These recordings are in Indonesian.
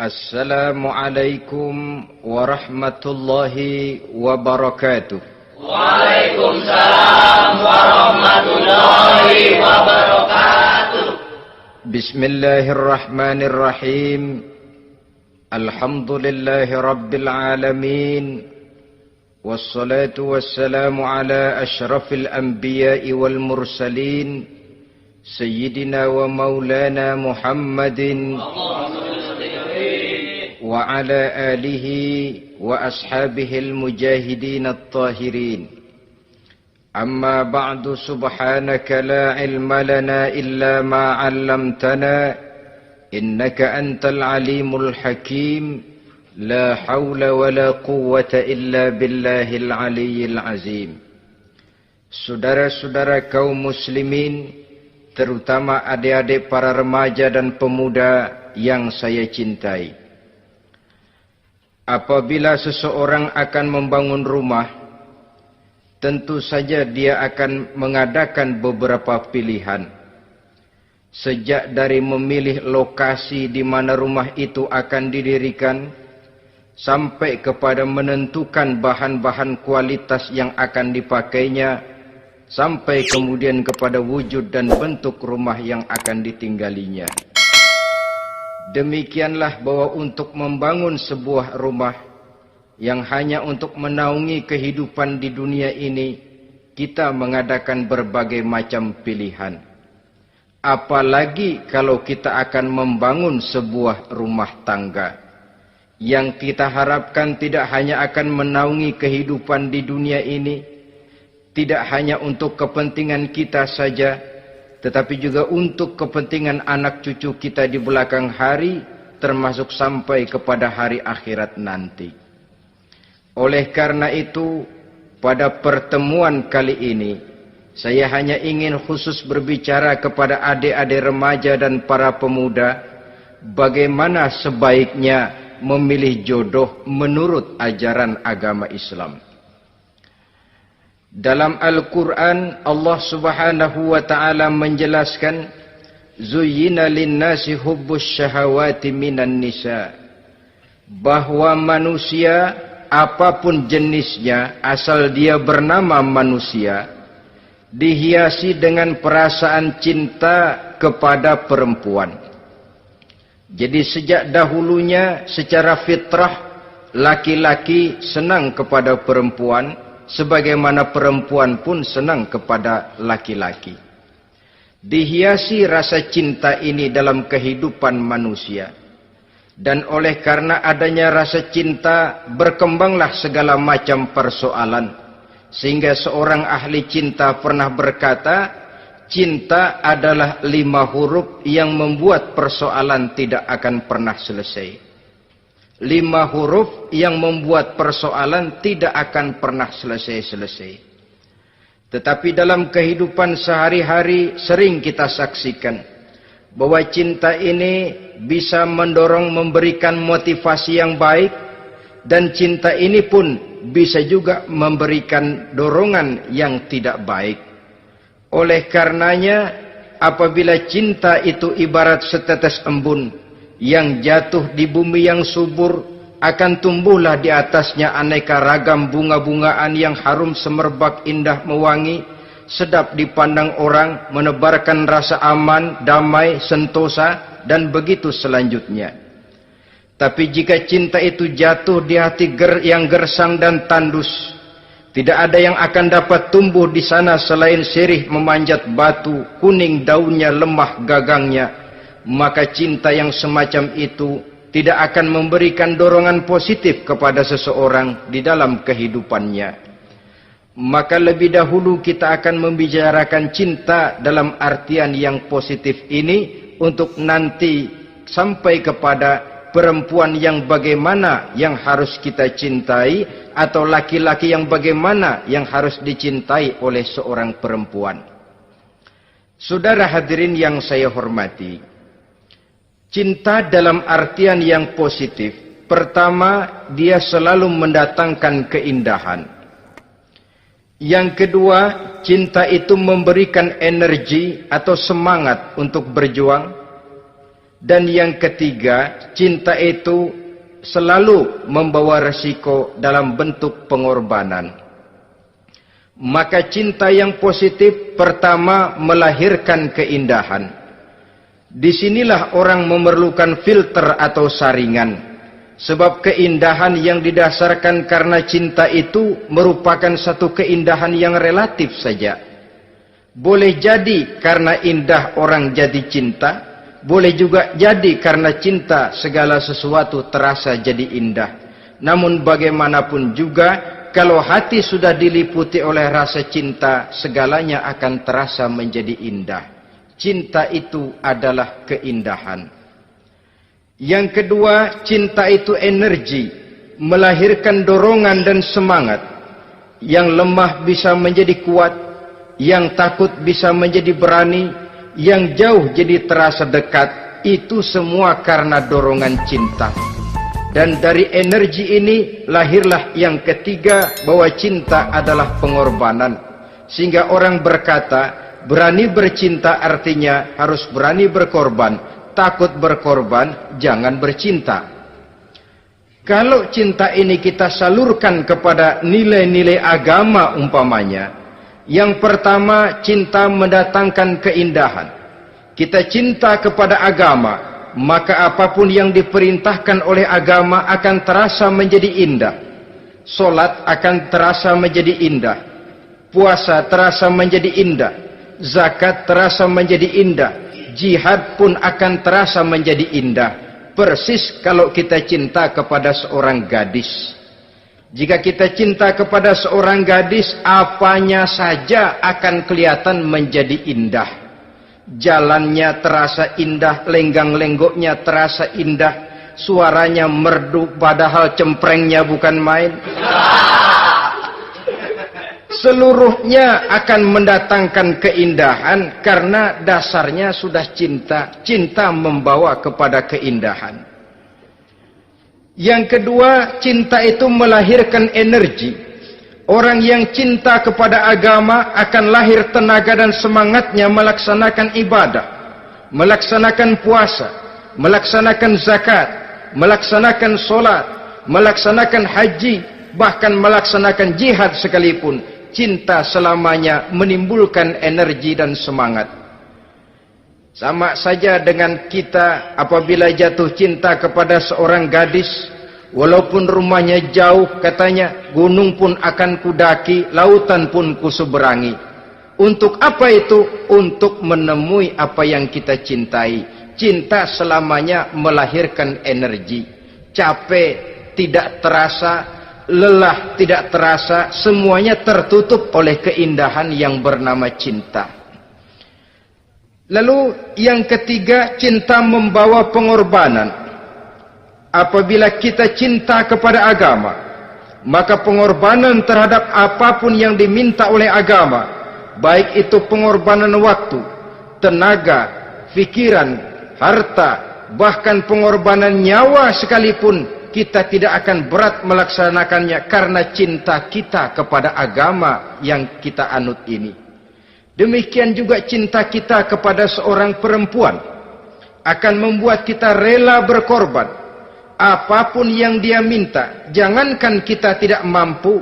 Assalamualaikum warahmatullahi wabarakatuh. Waalaikumsalam warahmatullahi wabarakatuh. Bismillahirrahmanirrahim. Alhamdulillahi rabbil alamin. Wassalatu wassalamu ala ashrafil anbiya'i wal mursalin. Sayyidina wa maulana Muhammadin wa ala alihi wa ashabihil mujahidin at-tahirin. Amma ba'du, subhanaka la ilma lana illa ma 'allamtana innaka antal alimul hakim. La hawla wa la quwwata illa billahil aliyyil azim. Saudara-saudara kaum muslimin, terutama adik-adik para remaja dan pemuda yang saya cintai. Apabila seseorang akan membangun rumah, tentu saja dia akan mengadakan beberapa pilihan. Sejak dari memilih lokasi di mana rumah itu akan didirikan, sampai kepada menentukan bahan-bahan kualitas yang akan dipakainya, sampai kemudian kepada wujud dan bentuk rumah yang akan ditinggalinya. Demikianlah bahwa untuk membangun sebuah rumah yang hanya untuk menaungi kehidupan di dunia ini, kita mengadakan berbagai macam pilihan. Apalagi kalau kita akan membangun sebuah rumah tangga yang kita harapkan tidak hanya akan menaungi kehidupan di dunia ini, tidak hanya untuk kepentingan kita saja, tetapi juga untuk kepentingan anak cucu kita di belakang hari, termasuk sampai kepada hari akhirat nanti. Oleh karena itu, pada pertemuan kali ini, saya hanya ingin khusus berbicara kepada adik-adik remaja dan para pemuda, bagaimana sebaiknya memilih jodoh menurut ajaran agama Islam. Dalam Al-Quran, Allah subhanahu wa ta'ala menjelaskan, Zuyyina linnasi hubbus syahawati minan nisa. Bahwa manusia, apapun jenisnya, asal dia bernama manusia, dihiasi dengan perasaan cinta kepada perempuan. Jadi sejak dahulunya, secara fitrah, laki-laki senang kepada perempuan, sebagaimana perempuan pun senang kepada laki-laki. Dihiasi rasa cinta ini dalam kehidupan manusia. Dan oleh karena adanya rasa cinta, berkembanglah segala macam persoalan. Sehingga seorang ahli cinta pernah berkata, cinta adalah 5 huruf yang membuat persoalan tidak akan pernah selesai. 5 huruf yang membuat persoalan tidak akan pernah selesai-selesai. Tetapi dalam kehidupan sehari-hari sering kita saksikan bahwa cinta ini bisa mendorong, memberikan motivasi yang baik, dan cinta ini pun bisa juga memberikan dorongan yang tidak baik. Oleh karenanya, apabila cinta itu ibarat setetes embun yang jatuh di bumi yang subur, akan tumbuhlah di atasnya aneka ragam bunga-bungaan yang harum semerbak, indah mewangi, sedap dipandang orang, menebarkan rasa aman, damai, sentosa, dan begitu selanjutnya. Tapi jika cinta itu jatuh di hati yang gersang dan tandus, tidak ada yang akan dapat tumbuh di sana selain sirih memanjat batu, kuning daunnya, lemah gagangnya. Maka cinta yang semacam itu tidak akan memberikan dorongan positif kepada seseorang di dalam kehidupannya. Maka lebih dahulu kita akan membicarakan cinta dalam artian yang positif ini, untuk nanti sampai kepada perempuan yang bagaimana yang harus kita cintai, atau laki-laki yang bagaimana yang harus dicintai oleh seorang perempuan. Saudara hadirin yang saya hormati, cinta dalam artian yang positif, pertama, dia selalu mendatangkan keindahan. Yang kedua, cinta itu memberikan energi atau semangat untuk berjuang. Dan yang ketiga, cinta itu selalu membawa resiko dalam bentuk pengorbanan. Maka cinta yang positif pertama melahirkan keindahan. Disinilah orang memerlukan filter atau saringan. Sebab keindahan yang didasarkan karena cinta itu merupakan satu keindahan yang relatif saja. Boleh jadi karena indah orang jadi cinta, boleh juga jadi karena cinta segala sesuatu terasa jadi indah. Namun bagaimanapun juga, kalau hati sudah diliputi oleh rasa cinta, segalanya akan terasa menjadi indah. Cinta itu adalah keindahan. Yang kedua, cinta itu energi, melahirkan dorongan dan semangat. Yang lemah bisa menjadi kuat, yang takut bisa menjadi berani, yang jauh jadi terasa dekat. Itu semua karena dorongan cinta. Dan dari energi ini lahirlah yang ketiga, bahwa cinta adalah pengorbanan. Sehingga orang berkata, berani bercinta artinya harus berani berkorban. Takut berkorban, jangan bercinta. Kalau cinta ini kita salurkan kepada nilai-nilai agama umpamanya, yang pertama, cinta mendatangkan keindahan. Kita cinta kepada agama, maka apapun yang diperintahkan oleh agama akan terasa menjadi indah. Solat akan terasa menjadi indah. Puasa terasa menjadi indah. Zakat terasa menjadi indah. Jihad pun akan terasa menjadi indah. Persis kalau kita cinta kepada seorang gadis. Jika kita cinta kepada seorang gadis, apanya saja akan kelihatan menjadi indah. Jalannya terasa indah, lenggang-lenggoknya terasa indah, suaranya merdu padahal cemprengnya bukan main. Seluruhnya akan mendatangkan keindahan karena dasarnya sudah cinta. Cinta membawa kepada keindahan. Yang kedua, cinta itu melahirkan energi. Orang yang cinta kepada agama akan lahir tenaga dan semangatnya melaksanakan ibadah, melaksanakan puasa, melaksanakan zakat, melaksanakan solat, melaksanakan haji, bahkan melaksanakan jihad sekalipun. Cinta selamanya menimbulkan energi dan semangat. Sama saja dengan kita apabila jatuh cinta kepada seorang gadis, walaupun rumahnya jauh, katanya, gunung pun akan kudaki, lautan pun kuseberangi. Untuk apa itu? Untuk menemui apa yang kita cintai. Cinta selamanya melahirkan energi. Capek tidak terasa, lelah tidak terasa, semuanya tertutup oleh keindahan yang bernama cinta. Lalu yang ketiga, cinta membawa pengorbanan. Apabila kita cinta kepada agama, maka pengorbanan terhadap apapun yang diminta oleh agama, baik itu pengorbanan waktu, tenaga, pikiran, harta, bahkan pengorbanan nyawa sekalipun, kita tidak akan berat melaksanakannya karena cinta kita kepada agama yang kita anut ini. Demikian juga cinta kita kepada seorang perempuan akan membuat kita rela berkorban. Apapun yang dia minta, jangankan kita tidak mampu,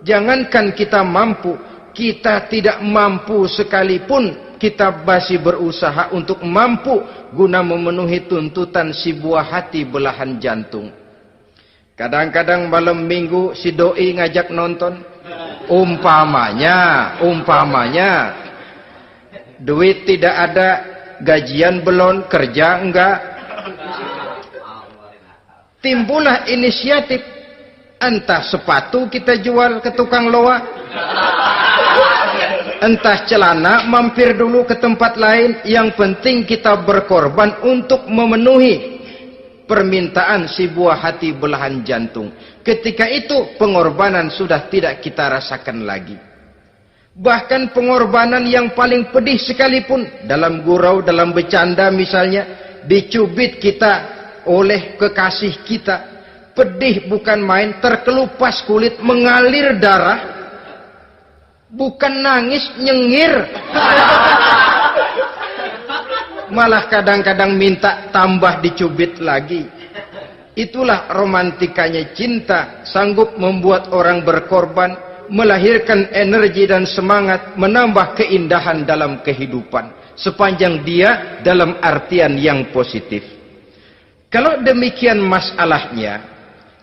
jangankan kita mampu, kita tidak mampu sekalipun, kita masih berusaha untuk mampu guna memenuhi tuntutan si buah hati belahan jantung. Kadang-kadang malam minggu si doi ngajak nonton. Umpamanya, duit tidak ada, gajian belum, kerja enggak. Timbullah inisiatif, entah sepatu kita jual ke tukang loa, entah celana mampir dulu ke tempat lain. Yang penting kita berkorban untuk memenuhi permintaan si buah hati belahan jantung. Ketika itu pengorbanan sudah tidak kita rasakan lagi. Bahkan pengorbanan yang paling pedih sekalipun, dalam gurau, dalam bercanda misalnya, dicubit kita oleh kekasih kita, pedih bukan main, terkelupas kulit, mengalir darah, bukan nangis, nyengir. malah kadang-kadang minta tambah dicubit lagi. Itulah romantikanya cinta, sanggup membuat orang berkorban, melahirkan energi dan semangat, menambah keindahan dalam kehidupan, sepanjang dia dalam artian yang positif. Kalau demikian masalahnya,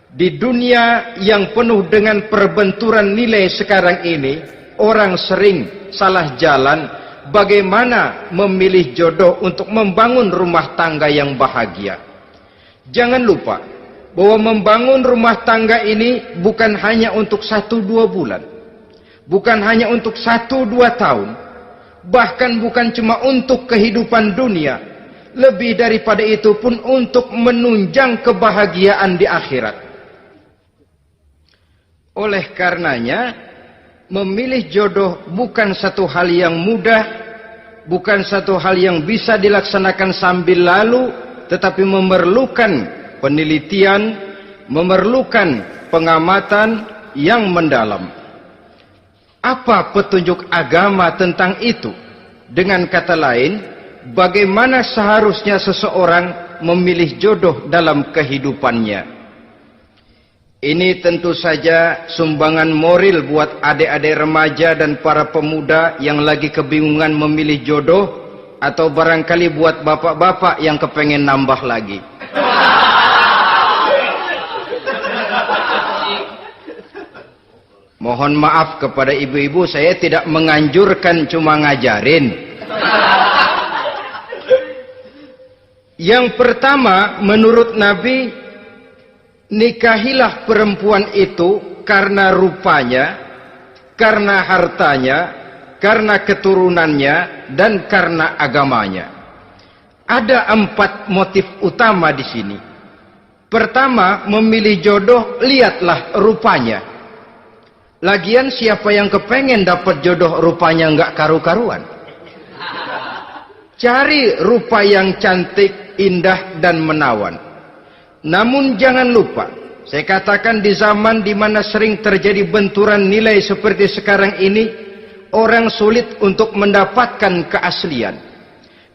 di dunia yang penuh dengan perbenturan nilai sekarang ini, orang sering salah jalan bagaimana memilih jodoh untuk membangun rumah tangga yang bahagia. Jangan lupa bahwa membangun rumah tangga ini bukan hanya untuk 1-2 bulan, bukan hanya untuk 1-2 tahun, bahkan bukan cuma untuk kehidupan dunia, lebih daripada itu pun untuk menunjang kebahagiaan di akhirat. Oleh karenanya, memilih jodoh bukan satu hal yang mudah, bukan satu hal yang bisa dilaksanakan sambil lalu, tetapi memerlukan penelitian, memerlukan pengamatan yang mendalam. Apa petunjuk agama tentang itu? Dengan kata lain, bagaimana seharusnya seseorang memilih jodoh dalam kehidupannya? Ini tentu saja sumbangan moral buat adik-adik remaja dan para pemuda yang lagi kebingungan memilih jodoh, atau barangkali buat bapak-bapak yang kepengen nambah lagi. Mohon maaf kepada ibu-ibu, saya tidak menganjurkan, cuma ngajarin. Yang pertama, menurut Nabi, nikahilah perempuan itu karena rupanya, karena hartanya, karena keturunannya, dan karena agamanya. Ada 4 motif utama di sini. Pertama, memilih jodoh, lihatlah rupanya. Lagian siapa yang kepengen dapat jodoh rupanya nggak karu-karuan? Cari rupa yang cantik, indah, dan menawan. Namun jangan lupa, saya katakan di zaman di mana sering terjadi benturan nilai seperti sekarang ini, orang sulit untuk mendapatkan keaslian.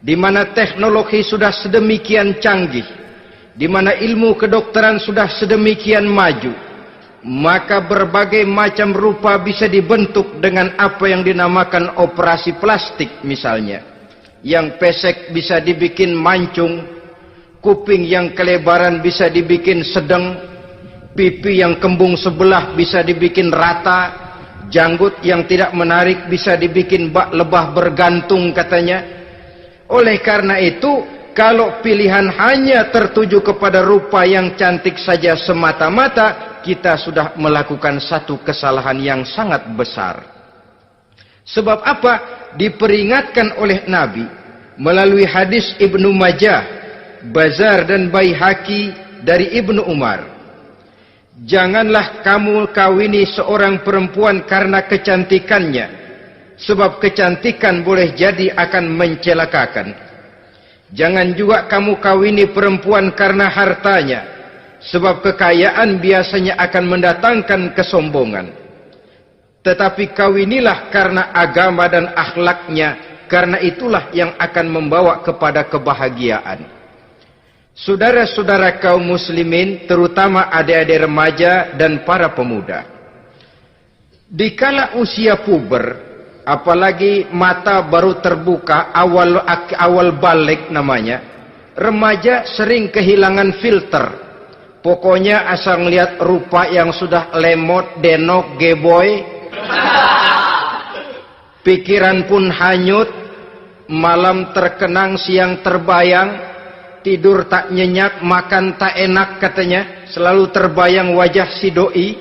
Di mana teknologi sudah sedemikian canggih, di mana ilmu kedokteran sudah sedemikian maju, maka berbagai macam rupa bisa dibentuk dengan apa yang dinamakan operasi plastik misalnya. Yang pesek bisa dibikin mancung, kuping yang kelebaran bisa dibikin sedang, pipi yang kembung sebelah bisa dibikin rata, janggut yang tidak menarik bisa dibikin bak lebah bergantung katanya. Oleh karena itu, kalau pilihan hanya tertuju kepada rupa yang cantik saja semata-mata, kita sudah melakukan satu kesalahan yang sangat besar. Sebab apa? Diperingatkan oleh Nabi melalui hadis Ibnu Majah, Bazar dan Baihaqi dari Ibnu Umar. Janganlah kamu kawini seorang perempuan karena kecantikannya, sebab kecantikan boleh jadi akan mencelakakan. Jangan juga kamu kawini perempuan karena hartanya, sebab kekayaan biasanya akan mendatangkan kesombongan. Tetapi kawinilah karena agama dan akhlaknya, karena itulah yang akan membawa kepada kebahagiaan. Saudara-saudara kaum muslimin, terutama adik-adik remaja dan para pemuda, dikala usia puber, apalagi mata baru terbuka, awal balik namanya, remaja sering kehilangan filter. Pokoknya asal ngelihat rupa yang sudah lemot, denok, geboy, pikiran pun hanyut, malam terkenang, siang terbayang, tidur tak nyenyak, makan tak enak katanya, selalu terbayang wajah si doi.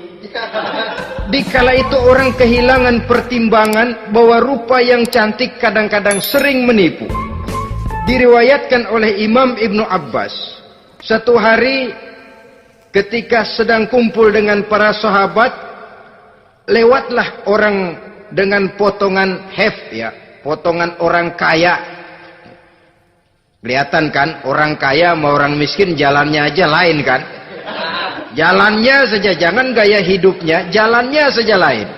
Dikala itu orang kehilangan pertimbangan bahwa rupa yang cantik kadang-kadang sering menipu. Diriwayatkan oleh Imam Ibnu Abbas, satu hari ketika sedang kumpul dengan para sahabat, lewatlah orang dengan potongan potongan orang kaya. Kelihatan kan, orang kaya sama orang miskin jalannya aja lain kan? Jalannya saja, jangan gaya hidupnya, jalannya saja lain.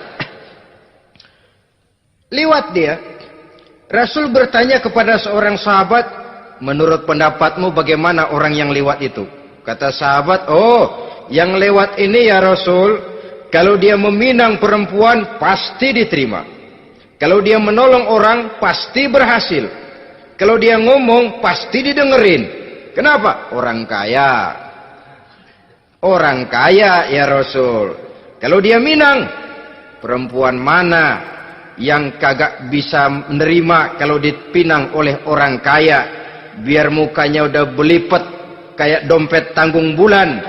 Lewat dia, Rasul bertanya kepada seorang sahabat, menurut pendapatmu bagaimana orang yang lewat itu? Kata sahabat, oh, yang lewat ini ya Rasul, kalau dia meminang perempuan pasti diterima. Kalau dia menolong orang pasti berhasil. Kalau dia ngomong pasti didengerin. Kenapa? Orang kaya. Orang kaya ya Rasul. Kalau dia minang, perempuan mana yang kagak bisa menerima kalau dipinang oleh orang kaya? Biar mukanya udah belipet kayak dompet tanggung bulan.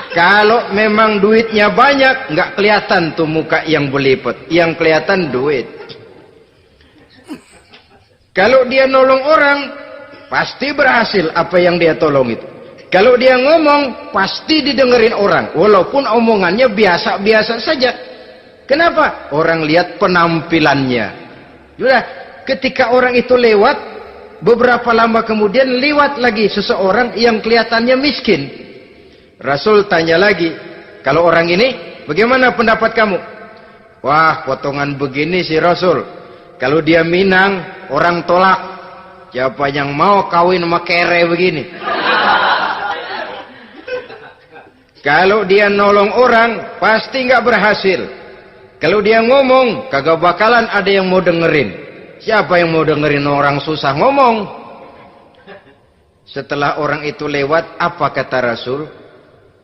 Kalau memang duitnya banyak, nggak kelihatan tuh muka yang belipet. Yang kelihatan duit. Kalau dia nolong orang, pasti berhasil apa yang dia tolong itu. Kalau dia ngomong, pasti didengerin orang. Walaupun omongannya biasa-biasa saja. Kenapa? Orang lihat penampilannya. Sudah, ketika orang itu lewat, beberapa lama kemudian lewat lagi seseorang yang kelihatannya miskin. Rasul tanya lagi, kalau orang ini, bagaimana pendapat kamu? Wah, potongan begini sih Rasul. Kalau dia minang, orang tolak. Siapa yang mau kawin sama kere begini? Kalau dia nolong orang, pasti nggak berhasil. Kalau dia ngomong, kagak bakalan ada yang mau dengerin. Siapa yang mau dengerin orang susah ngomong? Setelah orang itu lewat, apa kata Rasul?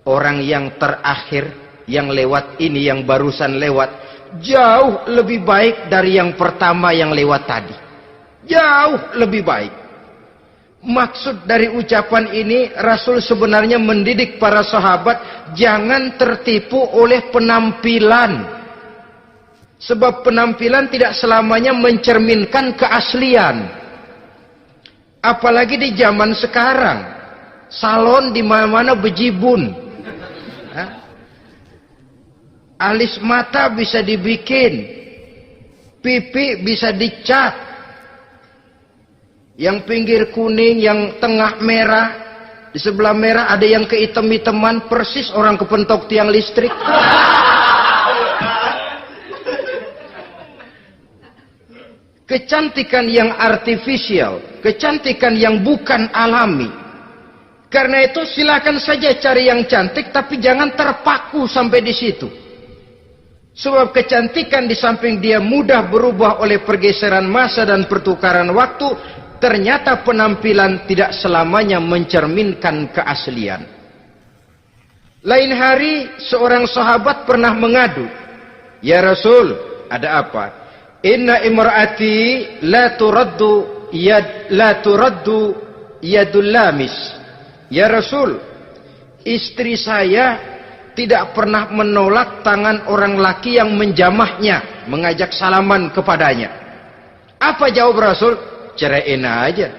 Orang yang terakhir, yang lewat ini, yang barusan lewat, jauh lebih baik dari yang pertama yang lewat tadi. Jauh lebih baik. Maksud dari ucapan ini, Rasul sebenarnya mendidik para sahabat jangan tertipu oleh penampilan. Sebab penampilan tidak selamanya mencerminkan keaslian. Apalagi di zaman sekarang, salon di mana-mana bejibun. Alis mata bisa dibikin, pipi bisa dicat. Yang pinggir kuning, yang tengah merah, di sebelah merah ada yang kehitam-hitaman, persis orang kepentok tiang listrik. Kecantikan yang artifisial, kecantikan yang bukan alami. Karena itu silakan saja cari yang cantik, tapi jangan terpaku sampai di situ. Sebab kecantikan di samping dia mudah berubah oleh pergeseran masa dan pertukaran waktu, ternyata penampilan tidak selamanya mencerminkan keaslian. Lain hari seorang sahabat pernah mengadu, "Ya Rasul, ada apa? Inna imraati la turaddu yadul lamis." Ya Rasul, istri saya tidak pernah menolak tangan orang laki yang menjamahnya, mengajak salaman kepadanya. Apa jawab Rasul? Ceraiin aja.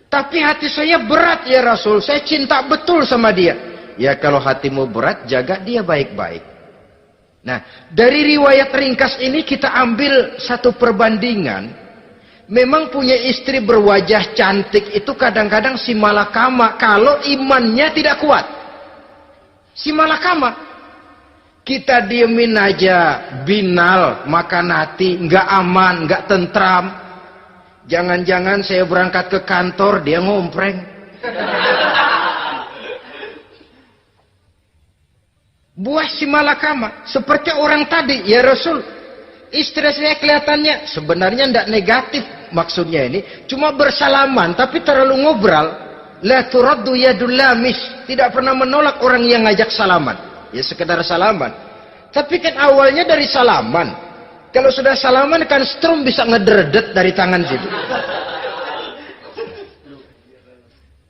Tapi hati saya berat ya Rasul, saya cinta betul sama dia. Ya kalau hatimu berat, jaga dia baik-baik. Nah, dari riwayat ringkas ini kita ambil satu perbandingan. Memang punya istri berwajah cantik itu kadang-kadang si malakama kalau imannya tidak kuat. Si malakama. Kita diemin aja, binal, makan hati, nggak aman, nggak tentram. Jangan-jangan saya berangkat ke kantor, dia ngompreng. Buah si malakama, seperti orang tadi, ya Rasul. Istri saya kelihatannya sebenarnya tidak negatif maksudnya ini, cuma bersalaman, tapi terlalu ngobrol. La turaddu yadul lamis, tidak pernah menolak orang yang ngajak salaman. Ya sekedar salaman. Tapi kan awalnya dari salaman. Kalau sudah salaman kan strum bisa ngederdet dari tangan situ.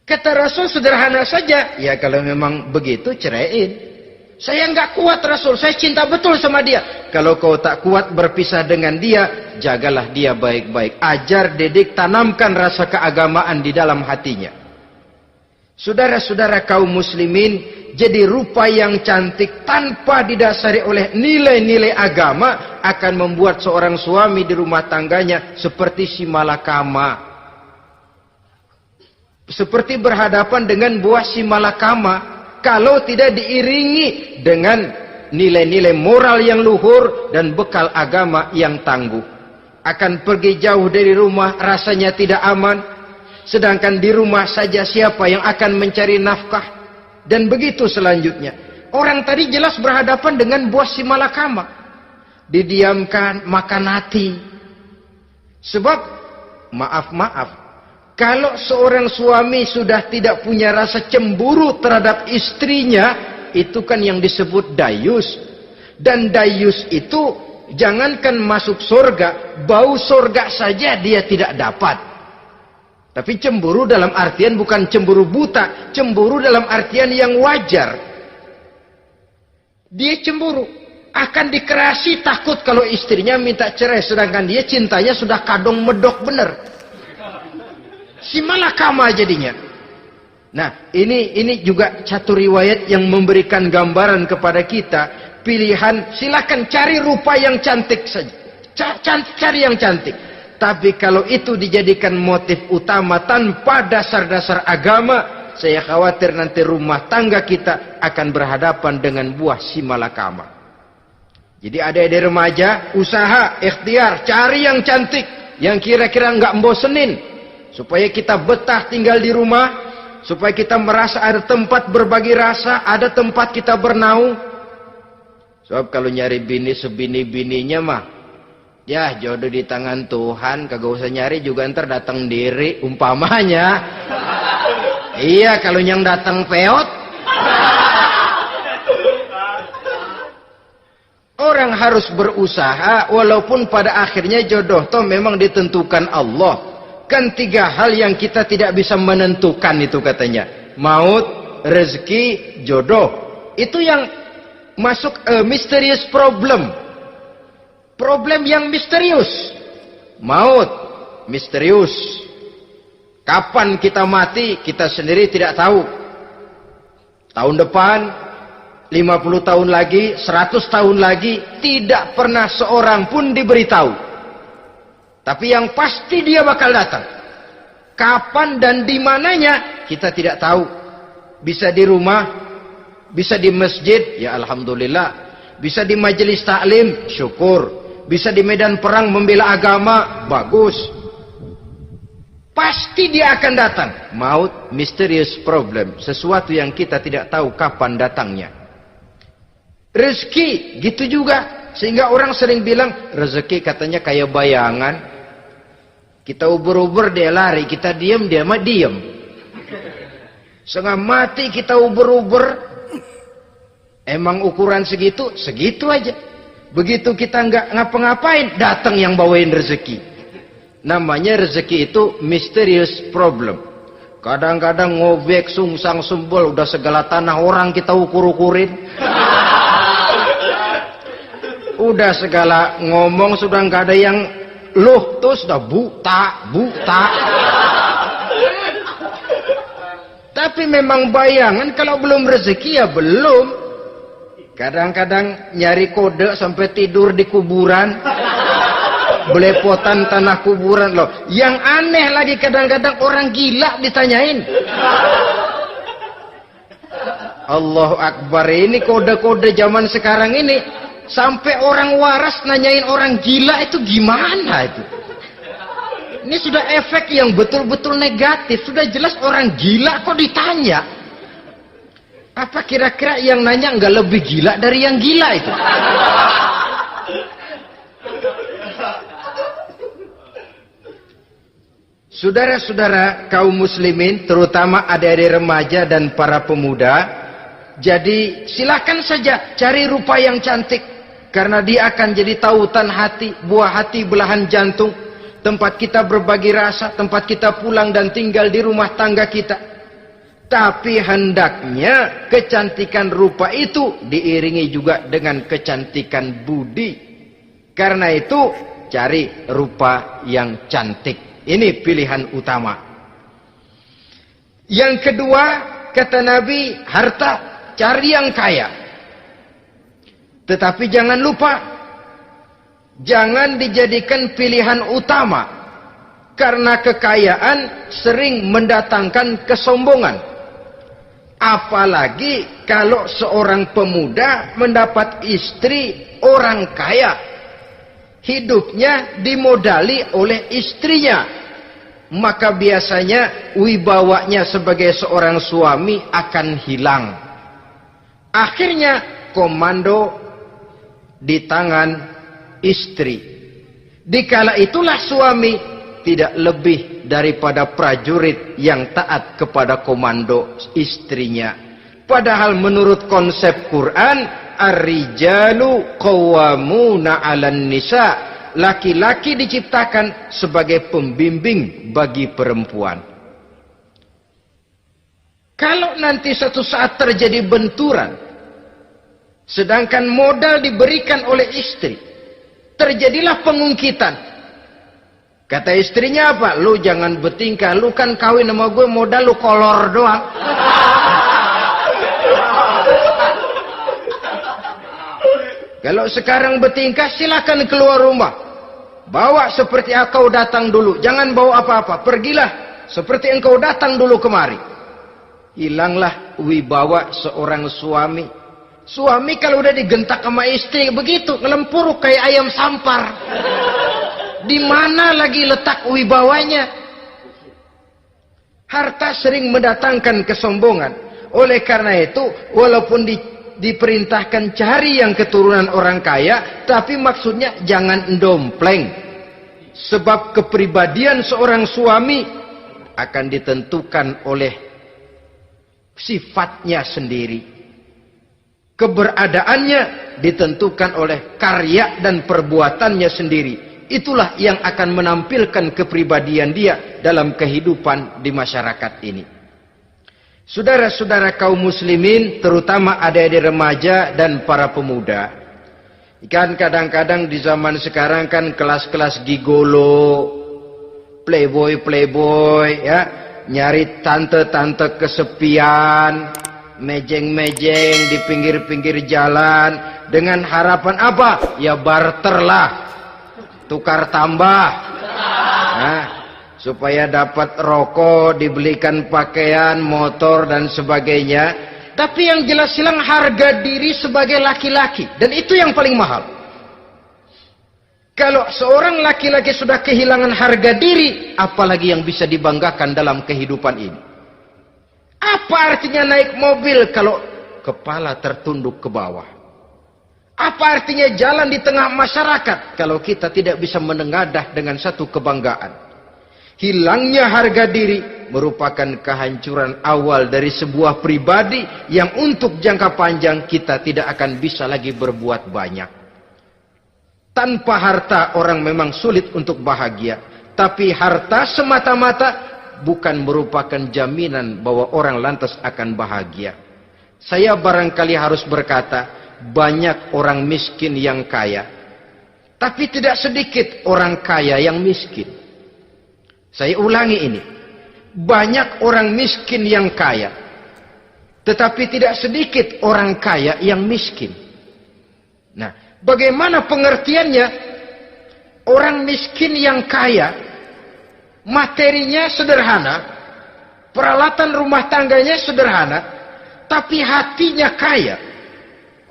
Kata Rasul sederhana saja. Ya kalau memang begitu ceraiin. Saya nggak kuat Rasul. Saya cinta betul sama dia. Kalau kau tak kuat berpisah dengan dia, jagalah dia baik-baik. Ajar, didik, tanamkan rasa keagamaan di dalam hatinya. Saudara-saudara kaum muslimin, jadi rupa yang cantik tanpa didasari oleh nilai-nilai agama akan membuat seorang suami di rumah tangganya seperti si malakama. Seperti berhadapan dengan buah si malakama kalau tidak diiringi dengan nilai-nilai moral yang luhur dan bekal agama yang tangguh. akan pergi jauh dari rumah rasanya tidak aman, sedangkan di rumah saja siapa yang akan mencari nafkah, dan begitu selanjutnya. Orang tadi jelas berhadapan dengan buah si malakama, didiamkan, makan hati. Sebab maaf, kalau seorang suami sudah tidak punya rasa cemburu terhadap istrinya, itu kan yang disebut dayus. Dan dayus itu jangankan masuk surga, bau surga saja dia tidak dapat. Tapi cemburu dalam artian bukan cemburu buta, cemburu dalam artian yang wajar. Dia cemburu, akan dikerasi takut kalau istrinya minta cerai, sedangkan dia cintanya sudah kadung medok bener. Si malakama jadinya. Nah, ini juga satu riwayat yang memberikan gambaran kepada kita. Pilihan, silakan cari rupa yang cantik saja. Cari yang cantik. Tapi kalau itu dijadikan motif utama tanpa dasar-dasar agama, saya khawatir nanti rumah tangga kita akan berhadapan dengan buah si malakama. Jadi adik-adik remaja, usaha, ikhtiar, cari yang cantik, yang kira-kira nggak membosenin, supaya kita betah tinggal di rumah, supaya kita merasa ada tempat berbagi rasa, ada tempat kita bernaung. Sebab kalau nyari bini sebini-bininya mah, ya jodoh di tangan Tuhan, kagak usah nyari juga ntar datang diri, umpamanya. Iya, kalau yang datang peot. Orang harus berusaha, walaupun pada akhirnya jodoh toh memang ditentukan Allah. Kan 3 hal yang kita tidak bisa menentukan itu katanya. Maut, rezeki, jodoh. Itu yang masuk mysterious problem. Problem yang misterius. Maut, misterius. Kapan kita mati, kita sendiri tidak tahu. Tahun depan, 50 tahun lagi, 100 tahun lagi, tidak pernah seorang pun diberitahu. Tapi yang pasti dia bakal datang. Kapan dan di mananya, kita tidak tahu. Bisa di rumah, bisa di masjid, ya alhamdulillah. Bisa di majelis taklim, syukur. Bisa di medan perang membela agama, bagus. Pasti dia akan datang. Maut, mysterious problem. Sesuatu yang kita tidak tahu kapan datangnya. Rezeki, gitu juga. Sehingga orang sering bilang, rezeki katanya kayak bayangan. Kita ubur-ubur, dia lari. Kita diam, dia mah diam. Setengah mati kita ubur-ubur. Emang ukuran segitu? Segitu aja. Begitu kita nggak ngapa-ngapain, datang yang bawain rezeki. Namanya rezeki itu mysterious problem. Kadang-kadang ngobek, sungsang, sumbul, udah segala tanah orang kita ukur-ukurin. Udah segala ngomong sudah nggak ada yang loh, tuh sudah buta. Tapi memang bayangan, kalau belum rezeki ya belum. Kadang-kadang nyari kode sampai tidur di kuburan. Belepotan tanah kuburan loh. Yang aneh lagi kadang-kadang orang gila ditanyain. Allahu Akbar, ini kode-kode zaman sekarang ini. Sampai orang waras nanyain orang gila, itu gimana itu? Ini sudah efek yang betul-betul negatif. Sudah jelas orang gila kok ditanya. Apa kira-kira yang nanya nggak lebih gila dari yang gila itu? Saudara-saudara kaum muslimin, terutama adik-adik remaja dan para pemuda, jadi silakan saja cari rupa yang cantik, karena dia akan jadi tautan hati, buah hati, belahan jantung, tempat kita berbagi rasa, tempat kita pulang dan tinggal di rumah tangga kita. Tapi hendaknya kecantikan rupa itu diiringi juga dengan kecantikan budi. Karena itu cari rupa yang cantik. Ini pilihan utama. Yang kedua, kata Nabi, harta, cari yang kaya. Tetapi jangan lupa, jangan dijadikan pilihan utama. Karena kekayaan sering mendatangkan kesombongan. Apalagi kalau seorang pemuda mendapat istri orang kaya. hidupnya dimodali oleh istrinya, maka biasanya wibawanya sebagai seorang suami akan hilang. Akhirnya komando di tangan istri. Dikala itulah suami tidak lebih daripada prajurit yang taat kepada komando istrinya. Padahal menurut konsep Quran, ar-rijalu qawwamuna 'alan nisa, laki-laki diciptakan sebagai pembimbing bagi perempuan. Kalau nanti suatu saat terjadi benturan, sedangkan modal diberikan oleh istri, terjadilah pengungkitan. Kata istrinya apa? Lu jangan bertingkah, lu kan kawin sama gue modal lu kolor doang. Kalau sekarang bertingkah, silakan keluar rumah. Bawa seperti engkau datang dulu. Jangan bawa apa-apa. Pergilah seperti engkau datang dulu kemari. Hilanglah wibawa seorang suami. Suami kalau udah digentak sama istri begitu, ngelempuruk kayak ayam sampar. Di mana lagi letak wibawanya? Harta sering mendatangkan kesombongan. Oleh karena itu, walaupun diperintahkan cari yang keturunan orang kaya, tapi maksudnya jangan dompleng. Sebab kepribadian seorang suami akan ditentukan oleh sifatnya sendiri. Keberadaannya ditentukan oleh karya dan perbuatannya sendiri. Itulah yang akan menampilkan kepribadian dia dalam kehidupan di masyarakat ini. Saudara-saudara kaum muslimin, terutama adik-adik remaja dan para pemuda, kan kadang-kadang di zaman sekarang kan kelas-kelas gigolo, playboy ya, nyari tante-tante kesepian, mejeng-mejeng di pinggir-pinggir jalan dengan harapan apa? Ya barter lah, tukar tambah. Nah, supaya dapat rokok, dibelikan pakaian, motor dan sebagainya. Tapi yang jelas hilang harga diri sebagai laki-laki, dan itu yang paling mahal. Kalau seorang laki-laki sudah kehilangan harga diri, apalagi yang bisa dibanggakan dalam kehidupan ini? Apa artinya naik mobil kalau kepala tertunduk ke bawah? Apa artinya jalan di tengah masyarakat kalau kita tidak bisa menengadah dengan satu kebanggaan? Hilangnya harga diri merupakan kehancuran awal dari sebuah pribadi yang untuk jangka panjang kita tidak akan bisa lagi berbuat banyak. Tanpa harta orang memang sulit untuk bahagia. Tapi harta semata-mata bukan merupakan jaminan bahwa orang lantas akan bahagia. Saya barangkali harus berkata, banyak orang miskin yang kaya. Tapi tidak sedikit orang kaya yang miskin. Saya ulangi ini. Banyak orang miskin yang kaya. Tetapi tidak sedikit orang kaya yang miskin. Nah, bagaimana pengertiannya? Orang miskin yang kaya, materinya sederhana, peralatan rumah tangganya sederhana, tapi hatinya kaya.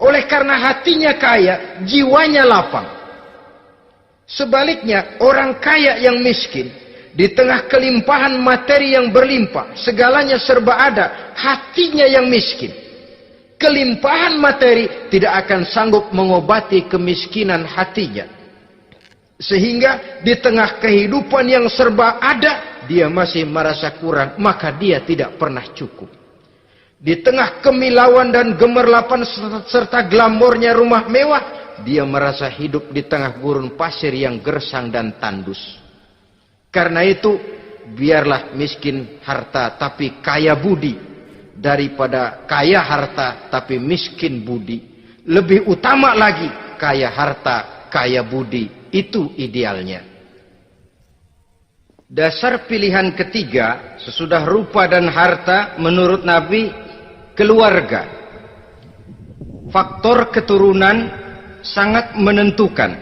Oleh karena hatinya kaya, jiwanya lapang. Sebaliknya, orang kaya yang miskin, di tengah kelimpahan materi yang berlimpah, segalanya serba ada, hatinya yang miskin. Kelimpahan materi tidak akan sanggup mengobati kemiskinan hatinya. Sehingga di tengah kehidupan yang serba ada, dia masih merasa kurang, maka dia tidak pernah cukup. Di tengah kemilauan dan gemerlapan serta glamornya rumah mewah, dia merasa hidup di tengah gurun pasir yang gersang dan tandus. Karena itu, biarlah miskin harta tapi kaya budi, daripada kaya harta tapi miskin budi. Lebih utama lagi, kaya harta, kaya budi. Itu idealnya. Dasar pilihan ketiga, sesudah rupa dan harta, menurut Nabi, keluarga. Faktor keturunan sangat menentukan.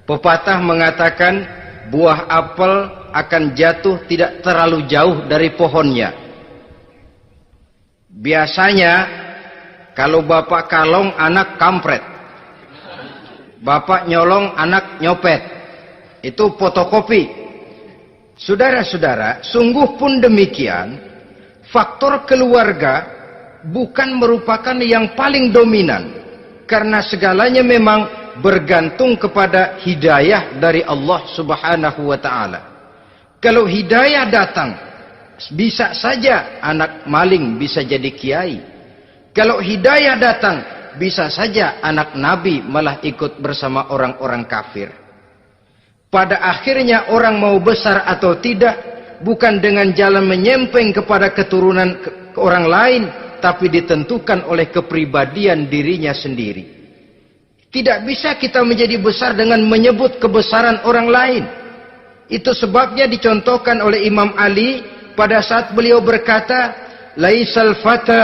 Pepatah mengatakan, buah apel akan jatuh tidak terlalu jauh dari pohonnya. Biasanya kalau bapak kalong, anak kampret. Bapak nyolong, anak nyopet. Itu fotokopi. Saudara-saudara, sungguh pun demikian, faktor keluarga bukan merupakan yang paling dominan. Karena segalanya memang bergantung kepada hidayah dari Allah Subhanahu wa ta'ala. Kalau hidayah datang, bisa saja anak maling bisa jadi kiai. Kalau hidayah datang, bisa saja anak nabi malah ikut bersama orang-orang kafir. Pada akhirnya orang mau besar atau tidak, bukan dengan jalan menyempeng kepada keturunan orang lain, tapi ditentukan oleh kepribadian dirinya sendiri. Tidak bisa kita menjadi besar dengan menyebut kebesaran orang lain. Itu sebabnya dicontohkan oleh Imam Ali pada saat beliau berkata, "Laisal fata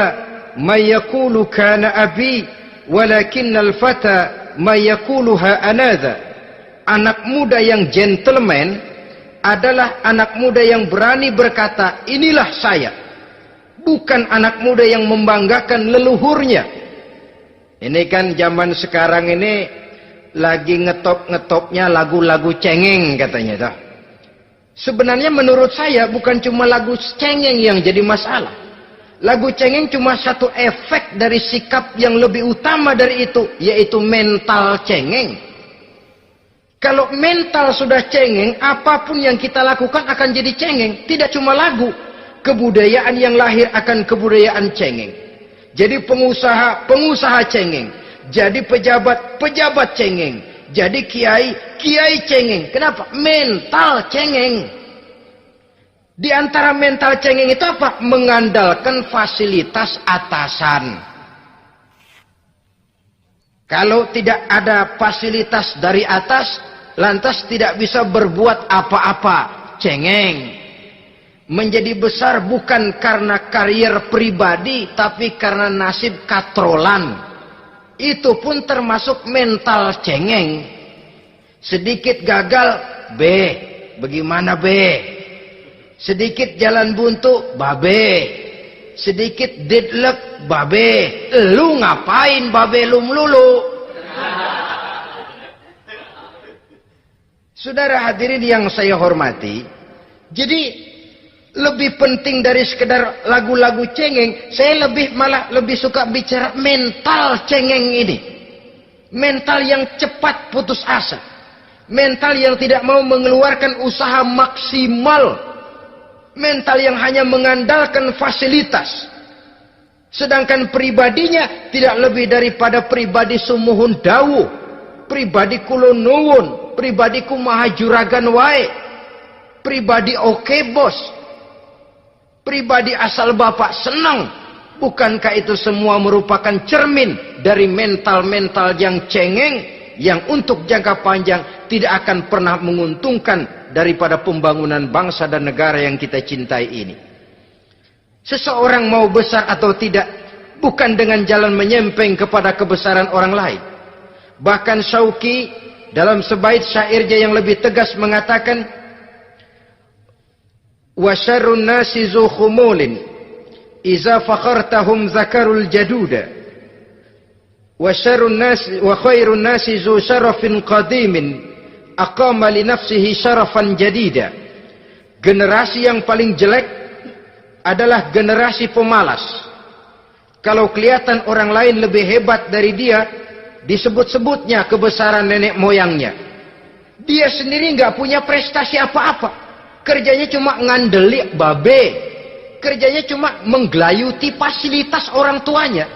may yaqulu kana abi, walakinnal fata may yaquluha anadha." Anak muda yang gentleman adalah anak muda yang berani berkata, "Inilah saya." Bukan anak muda yang membanggakan leluhurnya. Ini kan zaman sekarang ini lagi ngetop-ngetopnya lagu-lagu cengeng katanya dah. Sebenarnya menurut saya bukan cuma lagu cengeng yang jadi masalah. Lagu cengeng cuma satu efek dari sikap yang lebih utama dari itu, yaitu mental cengeng. Kalau mental sudah cengeng, apapun yang kita lakukan akan jadi cengeng. Tidak cuma lagu, kebudayaan yang lahir akan kebudayaan cengeng. Jadi pengusaha cengeng. Jadi pejabat cengeng. Jadi kiai cengeng. Kenapa? Mental cengeng. Di antara mental cengeng itu apa? Mengandalkan fasilitas atasan. Kalau tidak ada fasilitas dari atas, lantas tidak bisa berbuat apa-apa. Cengeng. Menjadi besar bukan karena karier pribadi, tapi karena nasib katrolan. Itu pun termasuk mental cengeng. Sedikit gagal, bagaimana sedikit jalan buntu, sedikit deadlock, lu ngapain lu melulu? Saudara hadirin yang saya hormati, jadi lebih penting dari sekedar lagu-lagu cengeng, saya malah lebih suka bicara mental cengeng ini. Mental yang cepat putus asa. Mental yang tidak mau mengeluarkan usaha maksimal. Mental yang hanya mengandalkan fasilitas. Sedangkan pribadinya tidak lebih daripada pribadi sumuhun dawuh. Pribadi kulo nuwun. Pribadiku maha juragan wae. Pribadi oke bos. Pribadi asal bapak senang. Bukankah itu semua merupakan cermin dari mental-mental yang cengeng, yang untuk jangka panjang tidak akan pernah menguntungkan daripada pembangunan bangsa dan negara yang kita cintai ini. Seseorang mau besar atau tidak, bukan dengan jalan menyempeng kepada kebesaran orang lain. Bahkan Syauqi dalam sebaik syairnya yang lebih tegas mengatakan, wa syarrun nasi zu khumulin iza fakhartahum zakarul jaduda wa syarrun nasi wa khairun nasi zu syarafin qadimin aqama li nafsihi syarafan jadida. Generasi yang paling jelek adalah generasi pemalas. Kalau kelihatan orang lain lebih hebat dari dia, disebut-sebutnya kebesaran nenek moyangnya. Dia sendiri nggak punya prestasi apa-apa. Kerjanya cuma ngandeli kerjanya cuma menggelayuti fasilitas orang tuanya.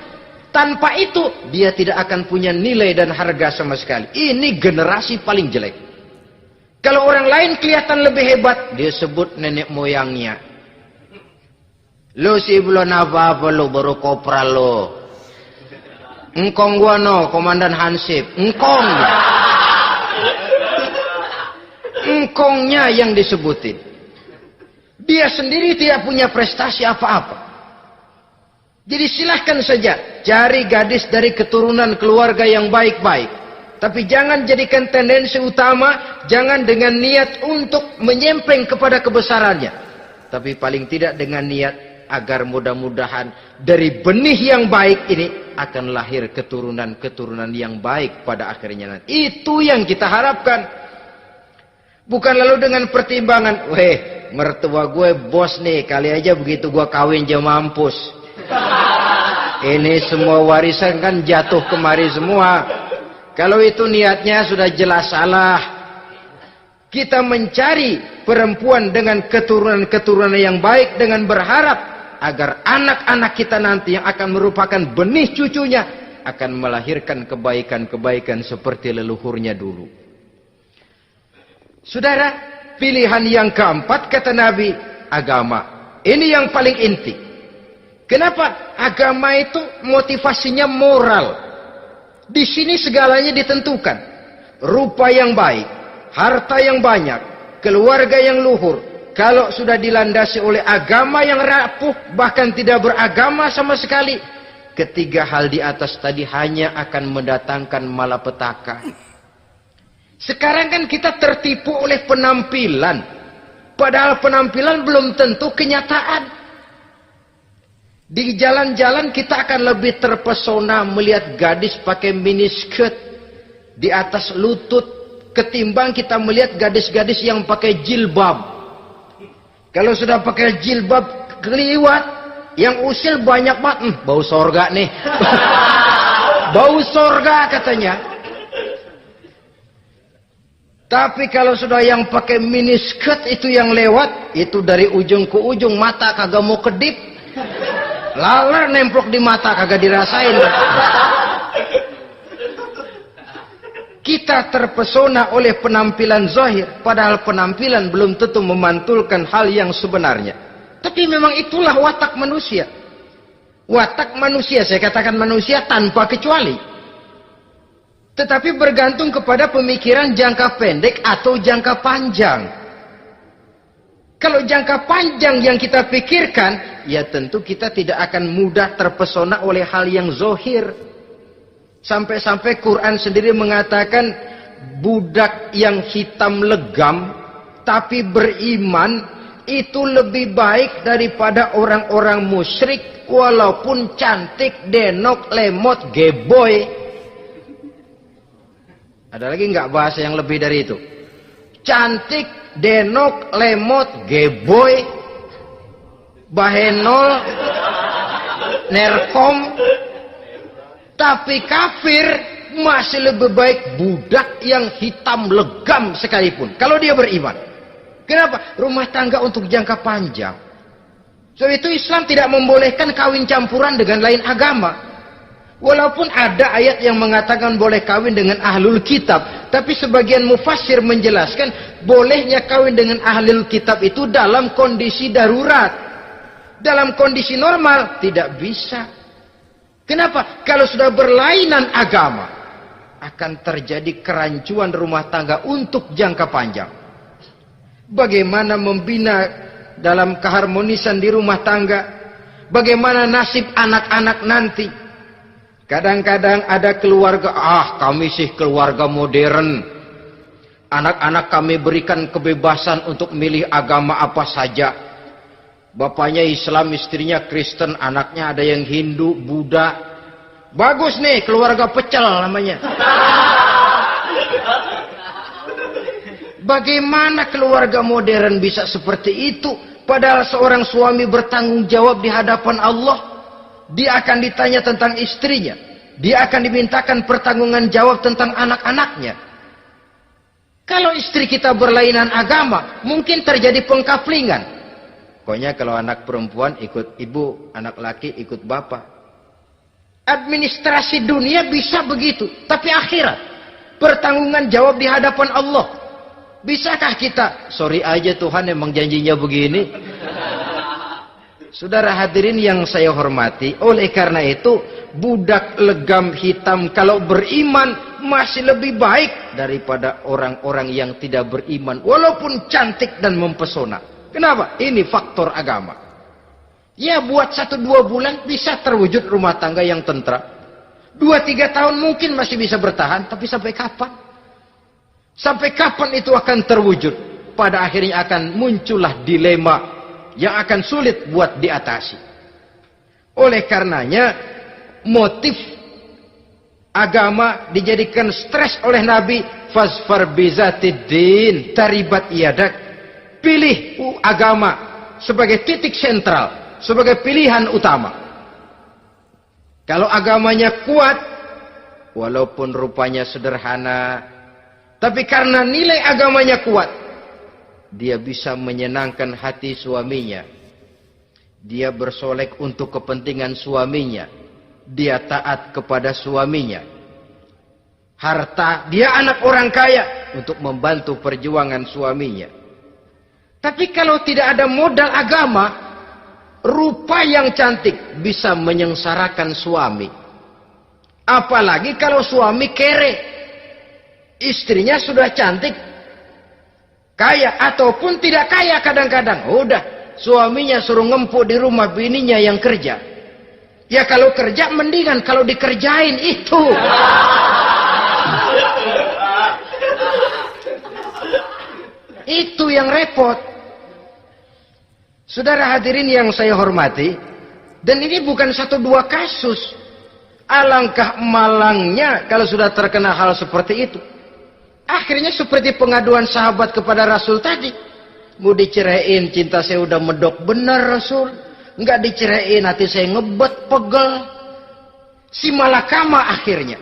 Tanpa itu dia tidak akan punya nilai dan harga sama sekali. Ini generasi paling jelek. Kalau orang lain kelihatan lebih hebat, dia sebut nenek moyangnya. Lo sih belum apa-apa lo, baru kopral lo. Engkong gua no, komandan Hansip. Engkongnya yang disebutin. Dia sendiri tidak punya prestasi apa-apa. Jadi silahkan saja cari gadis dari keturunan keluarga yang baik-baik. Tapi jangan jadikan tendensi utama, jangan dengan niat untuk menyempeng kepada kebesarannya. Tapi paling tidak dengan niat agar mudah-mudahan dari benih yang baik ini akan lahir keturunan-keturunan yang baik pada akhirnya nanti. Itu yang kita harapkan. Bukan lalu dengan pertimbangan, weh, mertua gue bos nih, kali aja begitu gue kawin aja mampus. Ini semua warisan kan jatuh kemari semua. Kalau itu niatnya sudah jelas salah. Kita mencari perempuan dengan keturunan-keturunan yang baik dengan berharap agar anak-anak kita nanti yang akan merupakan benih cucunya akan melahirkan kebaikan-kebaikan seperti leluhurnya dulu. Saudara, pilihan yang keempat kata Nabi, agama. Ini yang paling inti. Kenapa? Agama itu motivasinya moral. Di sini segalanya ditentukan. Rupa yang baik, harta yang banyak, keluarga yang luhur. Kalau sudah dilandasi oleh agama yang rapuh, bahkan tidak beragama sama sekali, ketiga hal di atas tadi hanya akan mendatangkan malapetaka. Sekarang kan kita tertipu oleh penampilan. Padahal penampilan belum tentu kenyataan. Di jalan-jalan kita akan lebih terpesona melihat gadis pakai miniskirt di atas lutut ketimbang kita melihat gadis-gadis yang pakai jilbab. Kalau sudah pakai jilbab keliwat, yang usil banyak banget, bau sorga nih. Bau sorga katanya. Tapi kalau sudah yang pakai miniskirt itu yang lewat, itu dari ujung ke ujung mata kagak mau kedip. Laler nemplok di mata kagak dirasain. Kita terpesona oleh penampilan zahir, padahal penampilan belum tentu memantulkan hal yang sebenarnya. Tapi memang itulah watak manusia. Watak manusia, saya katakan manusia tanpa kecuali. Tetapi bergantung kepada pemikiran jangka pendek atau jangka panjang. Kalau jangka panjang yang kita pikirkan, ya tentu kita tidak akan mudah terpesona oleh hal yang zahir. Sampai-sampai Quran sendiri mengatakan budak yang hitam legam tapi beriman itu lebih baik daripada orang-orang musyrik walaupun cantik, denok, lemot, geboy. Ada lagi nggak bahasa yang lebih dari itu? Cantik, denok, lemot, geboy, bahenol, nerkom, tapi kafir masih lebih baik budak yang hitam legam sekalipun. Kalau dia beriman. Kenapa? Rumah tangga untuk jangka panjang. Sebab itu Islam tidak membolehkan kawin campuran dengan lain agama. Walaupun ada ayat yang mengatakan boleh kawin dengan ahlul kitab, tapi sebagian mufassir menjelaskan bolehnya kawin dengan ahlul kitab itu dalam kondisi darurat. Dalam kondisi normal tidak bisa. Kenapa? Kalau sudah berlainan agama, akan terjadi kerancuan rumah tangga untuk jangka panjang. Bagaimana membina dalam keharmonisan di rumah tangga? Bagaimana nasib anak-anak nanti? Kadang-kadang ada keluarga, kami sih keluarga modern. Anak-anak kami berikan kebebasan untuk milih agama apa saja. Bapaknya Islam, istrinya Kristen, anaknya ada yang Hindu, Buddha. Bagus nih, keluarga pecel namanya. Bagaimana keluarga modern bisa seperti itu? Padahal seorang suami bertanggung jawab di hadapan Allah. Dia akan ditanya tentang istrinya. Dia akan dimintakan pertanggungan jawab tentang anak-anaknya. Kalau istri kita berlainan agama, mungkin terjadi pengkaplingan. Pokoknya kalau anak perempuan ikut ibu, anak laki ikut bapak. Administrasi dunia bisa begitu. Tapi akhirat, pertanggungan jawab di hadapan Allah. Bisakah kita? Sorry aja Tuhan emang janjinya begini. Saudara hadirin yang saya hormati, oleh karena itu budak legam hitam kalau beriman masih lebih baik daripada orang-orang yang tidak beriman walaupun cantik dan mempesona. Kenapa? Ini faktor agama. Ya buat 1-2 bulan bisa terwujud rumah tangga yang tentram. 2-3 tahun mungkin masih bisa bertahan, tapi sampai kapan? Sampai kapan itu akan terwujud? Pada akhirnya akan muncullah dilema yang akan sulit buat diatasi. Oleh karenanya, motif agama dijadikan stres oleh Nabi. Fasfar bizatiddin taribat yadak. Pilih agama sebagai titik sentral, sebagai pilihan utama. Kalau agamanya kuat, walaupun rupanya sederhana, tapi karena nilai agamanya kuat, dia bisa menyenangkan hati suaminya. Dia bersolek untuk kepentingan suaminya. Dia taat kepada suaminya. Harta, dia anak orang kaya untuk membantu perjuangan suaminya. Tapi kalau tidak ada modal agama, rupa yang cantik bisa menyengsarakan suami. Apalagi kalau suami kere. Istrinya sudah cantik, kaya ataupun tidak kaya kadang-kadang. Udah, suaminya suruh ngempuk di rumah, bininya yang kerja. Ya kalau kerja mendingan kalau dikerjain itu. Itu yang repot. Saudara hadirin yang saya hormati, dan ini bukan satu dua kasus. Alangkah malangnya kalau sudah terkena hal seperti itu. Akhirnya seperti pengaduan sahabat kepada Rasul tadi. Mau diceraiin, cinta saya udah medok benar Rasul. Enggak diceraiin, hati saya ngebet, pegel. Si malakama akhirnya.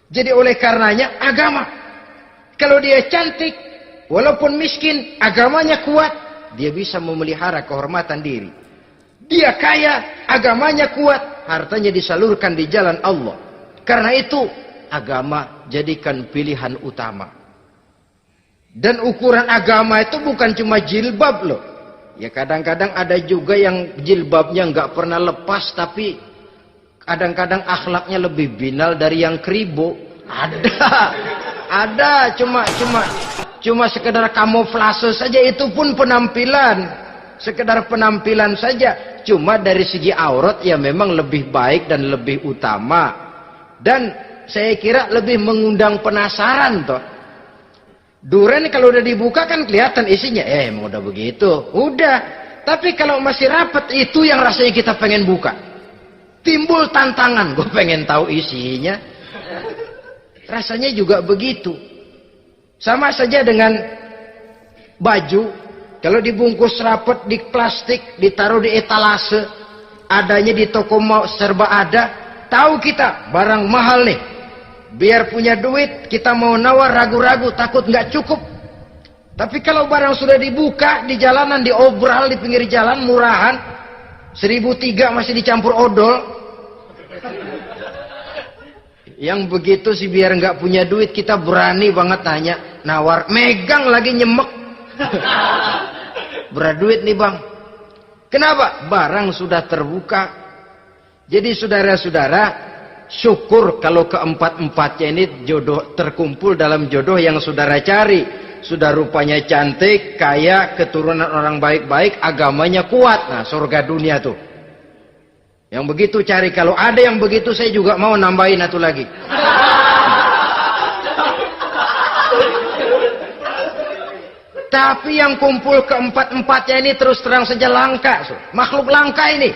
Jadi oleh karenanya agama. Kalau dia cantik, walaupun miskin, agamanya kuat, dia bisa memelihara kehormatan diri. Dia kaya, agamanya kuat, hartanya disalurkan di jalan Allah. Karena itu, agama jadikan pilihan utama. Dan ukuran agama itu bukan cuma jilbab loh. Ya kadang-kadang ada juga yang jilbabnya nggak pernah lepas, tapi kadang-kadang akhlaknya lebih binal dari yang kribo. Ada, cuma sekedar kamuflase saja, itu pun penampilan. Sekedar penampilan saja. Cuma dari segi aurat ya memang lebih baik dan lebih utama. Dan saya kira lebih mengundang penasaran toh. Duren kalau udah dibuka kan kelihatan isinya. Emang udah begitu. Udah. Tapi kalau masih rapat, itu yang rasanya kita pengen buka. Timbul tantangan. Gue pengen tahu isinya. Rasanya juga begitu. Sama saja dengan baju. Kalau dibungkus rapat di plastik, ditaruh di etalase, adanya di toko mau serba ada. Tahu kita barang mahal nih. Biar punya duit, kita mau nawar ragu-ragu, takut nggak cukup. Tapi kalau barang sudah dibuka di jalanan, diobral di pinggir jalan, murahan, 1.003 masih dicampur odol. Yang begitu sih biar nggak punya duit, kita berani banget tanya, nawar, megang lagi nyemek. Berat duit nih bang. Kenapa? Barang sudah terbuka. Jadi saudara-saudara, syukur kalau keempat-empatnya ini jodoh terkumpul dalam jodoh yang saudara cari. Sudah rupanya cantik, kaya, keturunan orang baik-baik, agamanya kuat. Nah, surga dunia tuh. Yang begitu cari. Kalau ada yang begitu, saya juga mau nambahin satu lagi. Tapi yang kumpul keempat-empatnya ini terus terang saja langka. Makhluk langka ini.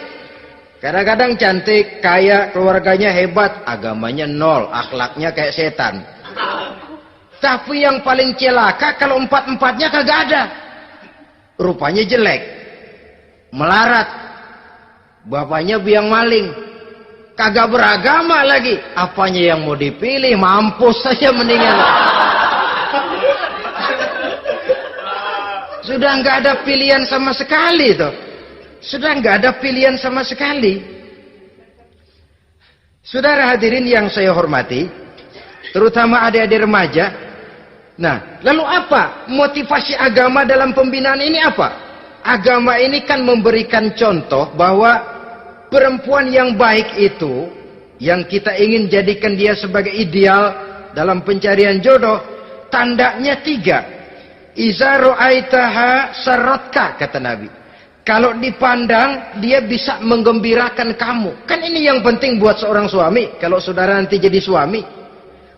Kadang-kadang cantik, kaya, keluarganya hebat, agamanya nol, akhlaknya kayak setan. Tapi yang paling celaka kalau empat-empatnya kagak ada. Rupanya jelek, melarat, bapaknya biang maling, kagak beragama lagi. Apanya yang mau dipilih? Mampus saja mendingan. Sudah nggak ada pilihan sama sekali tuh. Sudah nggak ada pilihan sama sekali. Saudara hadirin yang saya hormati, terutama adik-adik remaja. Nah, lalu apa motivasi agama dalam pembinaan ini apa? Agama ini kan memberikan contoh bahwa perempuan yang baik itu, yang kita ingin jadikan dia sebagai ideal dalam pencarian jodoh, tandanya 3. Iza ra'aitaha sarratka, kata Nabi. Kalau dipandang, dia bisa menggembirakan kamu. Kan ini yang penting buat seorang suami. Kalau saudara nanti jadi suami,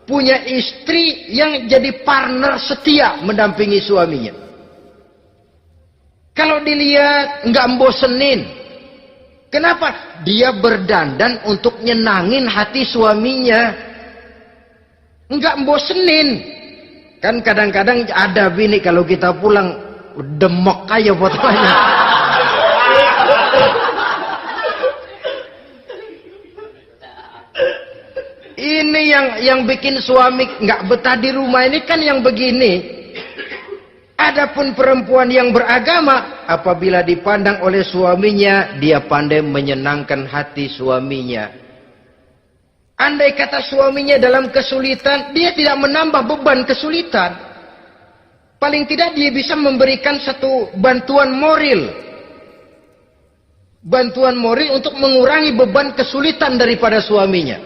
punya istri yang jadi partner setia mendampingi suaminya. Kalau dilihat nggak bosenin, Kenapa? Dia berdandan untuk nyenangin hati suaminya. Enggak bosenin. Kan kadang-kadang ada bini kalau kita pulang demok aja fotonya. Ini yang bikin suami enggak betah di rumah ini kan yang begini. Adapun perempuan yang beragama, apabila dipandang oleh suaminya, dia pandai menyenangkan hati suaminya. Andai kata suaminya dalam kesulitan, dia tidak menambah beban kesulitan. Paling tidak dia bisa memberikan satu bantuan moral. Bantuan moral untuk mengurangi beban kesulitan daripada suaminya.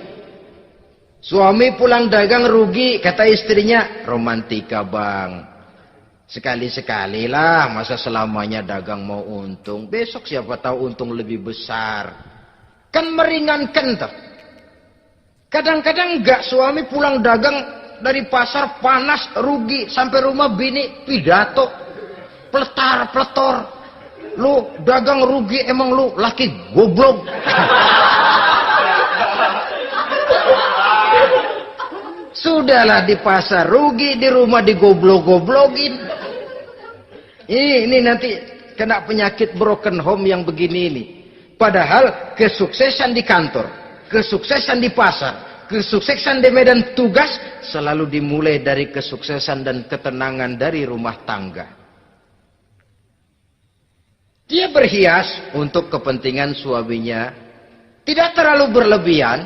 Suami pulang dagang rugi, kata istrinya, romantika bang. Sekali-sekali lah, masa selamanya dagang mau untung. Besok siapa tahu untung lebih besar. Kan meringankan tuh. Kadang-kadang enggak, suami pulang dagang dari pasar panas, rugi. Sampai rumah bini pidato. Pletar-pletor. Lu dagang rugi, emang lu laki goblok. Sudahlah di pasar rugi, di rumah digoblok-goblokin. Ini nanti kena penyakit broken home yang begini ini. Padahal kesuksesan di kantor, kesuksesan di pasar, kesuksesan di medan tugas selalu dimulai dari kesuksesan dan ketenangan dari rumah tangga. Dia berhias untuk kepentingan suaminya, tidak terlalu berlebihan,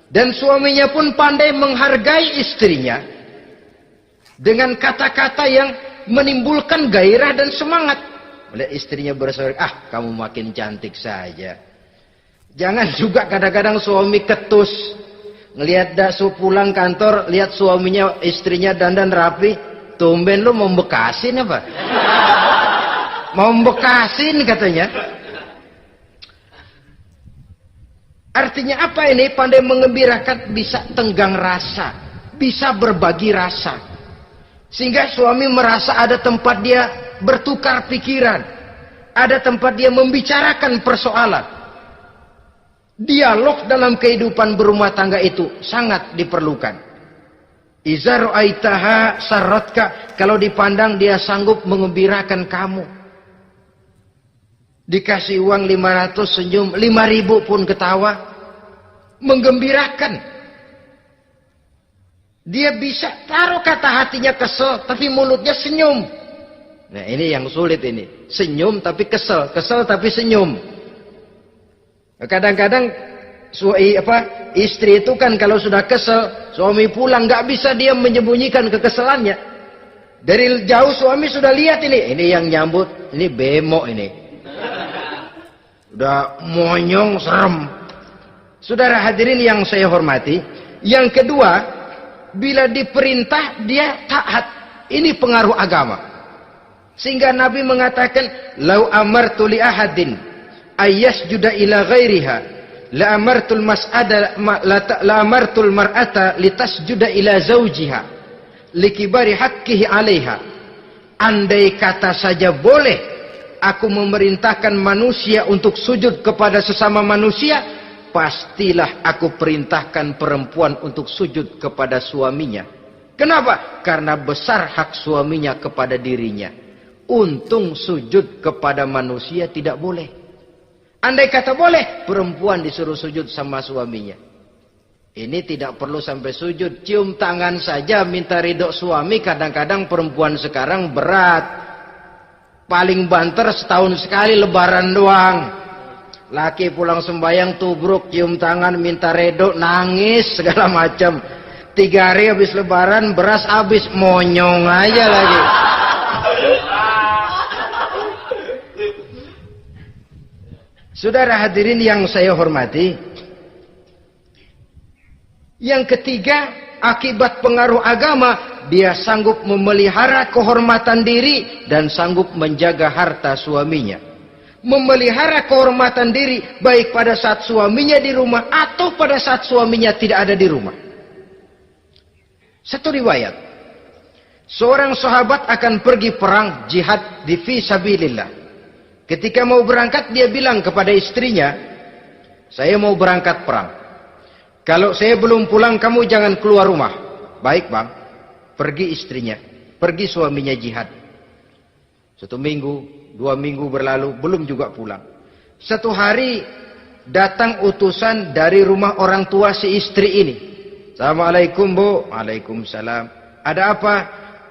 dan suaminya pun pandai menghargai istrinya dengan kata-kata yang menimbulkan gairah dan semangat. Melihat istrinya bersorak, kamu makin cantik saja. Jangan juga kadang-kadang suami ketus. Ngelihat daksu pulang kantor, lihat suaminya, istrinya dandan rapi, tumben lu mau bekasin apa? Mau bekasin katanya. Artinya apa ini? Pandai mengembirakan, bisa tenggang rasa, bisa berbagi rasa. Sehingga suami merasa ada tempat dia bertukar pikiran. Ada tempat dia membicarakan persoalan. Dialog dalam kehidupan berumah tangga itu sangat diperlukan. Iza ra'aitaha sarratka, kalau dipandang dia sanggup mengembirakan kamu. Dikasih uang 500 senyum, 5.000 pun ketawa. Menggembirakan. Dia bisa taruh kata hatinya kesel, tapi mulutnya senyum. Nah ini yang sulit ini. Senyum tapi kesel, kesel tapi senyum. Kadang-kadang istri itu kan kalau sudah kesel, suami pulang nggak bisa dia menyembunyikan kekesalannya. Dari jauh suami sudah lihat ini yang nyambut, ini bemo ini. Udah monyong serem. Saudara hadirin yang saya hormati, yang kedua, bila diperintah dia taat. Ini pengaruh agama. Sehingga Nabi mengatakan, "Lau amartu li ahadin ayyasjuda ila ghairiha, la amartul mar'ata litasjuda ila zawjiha likibari haqqihi 'alaiha." Andai kata saja boleh aku memerintahkan manusia untuk sujud kepada sesama manusia, pastilah aku perintahkan perempuan untuk sujud kepada suaminya. Kenapa? Karena besar hak suaminya kepada dirinya. Untung sujud kepada manusia tidak boleh. Andai kata boleh, perempuan disuruh sujud sama suaminya. Ini tidak perlu sampai sujud, cium tangan saja minta ridho suami. Kadang-kadang perempuan sekarang berat. Paling banter setahun sekali lebaran doang. Laki pulang sembahyang tubruk, cium tangan, minta redo, nangis segala macam. 3 hari habis lebaran, beras habis, monyong aja lagi. Saudara hadirin yang saya hormati, yang ketiga, akibat pengaruh agama, dia sanggup memelihara kehormatan diri dan sanggup menjaga harta suaminya. Memelihara kehormatan diri baik pada saat suaminya di rumah atau pada saat suaminya tidak ada di rumah. Satu riwayat, seorang sahabat akan pergi perang jihad di fi sabilillah. Ketika mau berangkat dia bilang kepada istrinya, saya mau berangkat perang. Kalau saya belum pulang kamu jangan keluar rumah. Baik bang. Pergi istrinya, pergi suaminya jihad. 1 minggu, 2 minggu berlalu, belum juga pulang. Satu hari datang utusan dari rumah orang tua si istri ini. Assalamualaikum bu. Waalaikumsalam. Ada apa?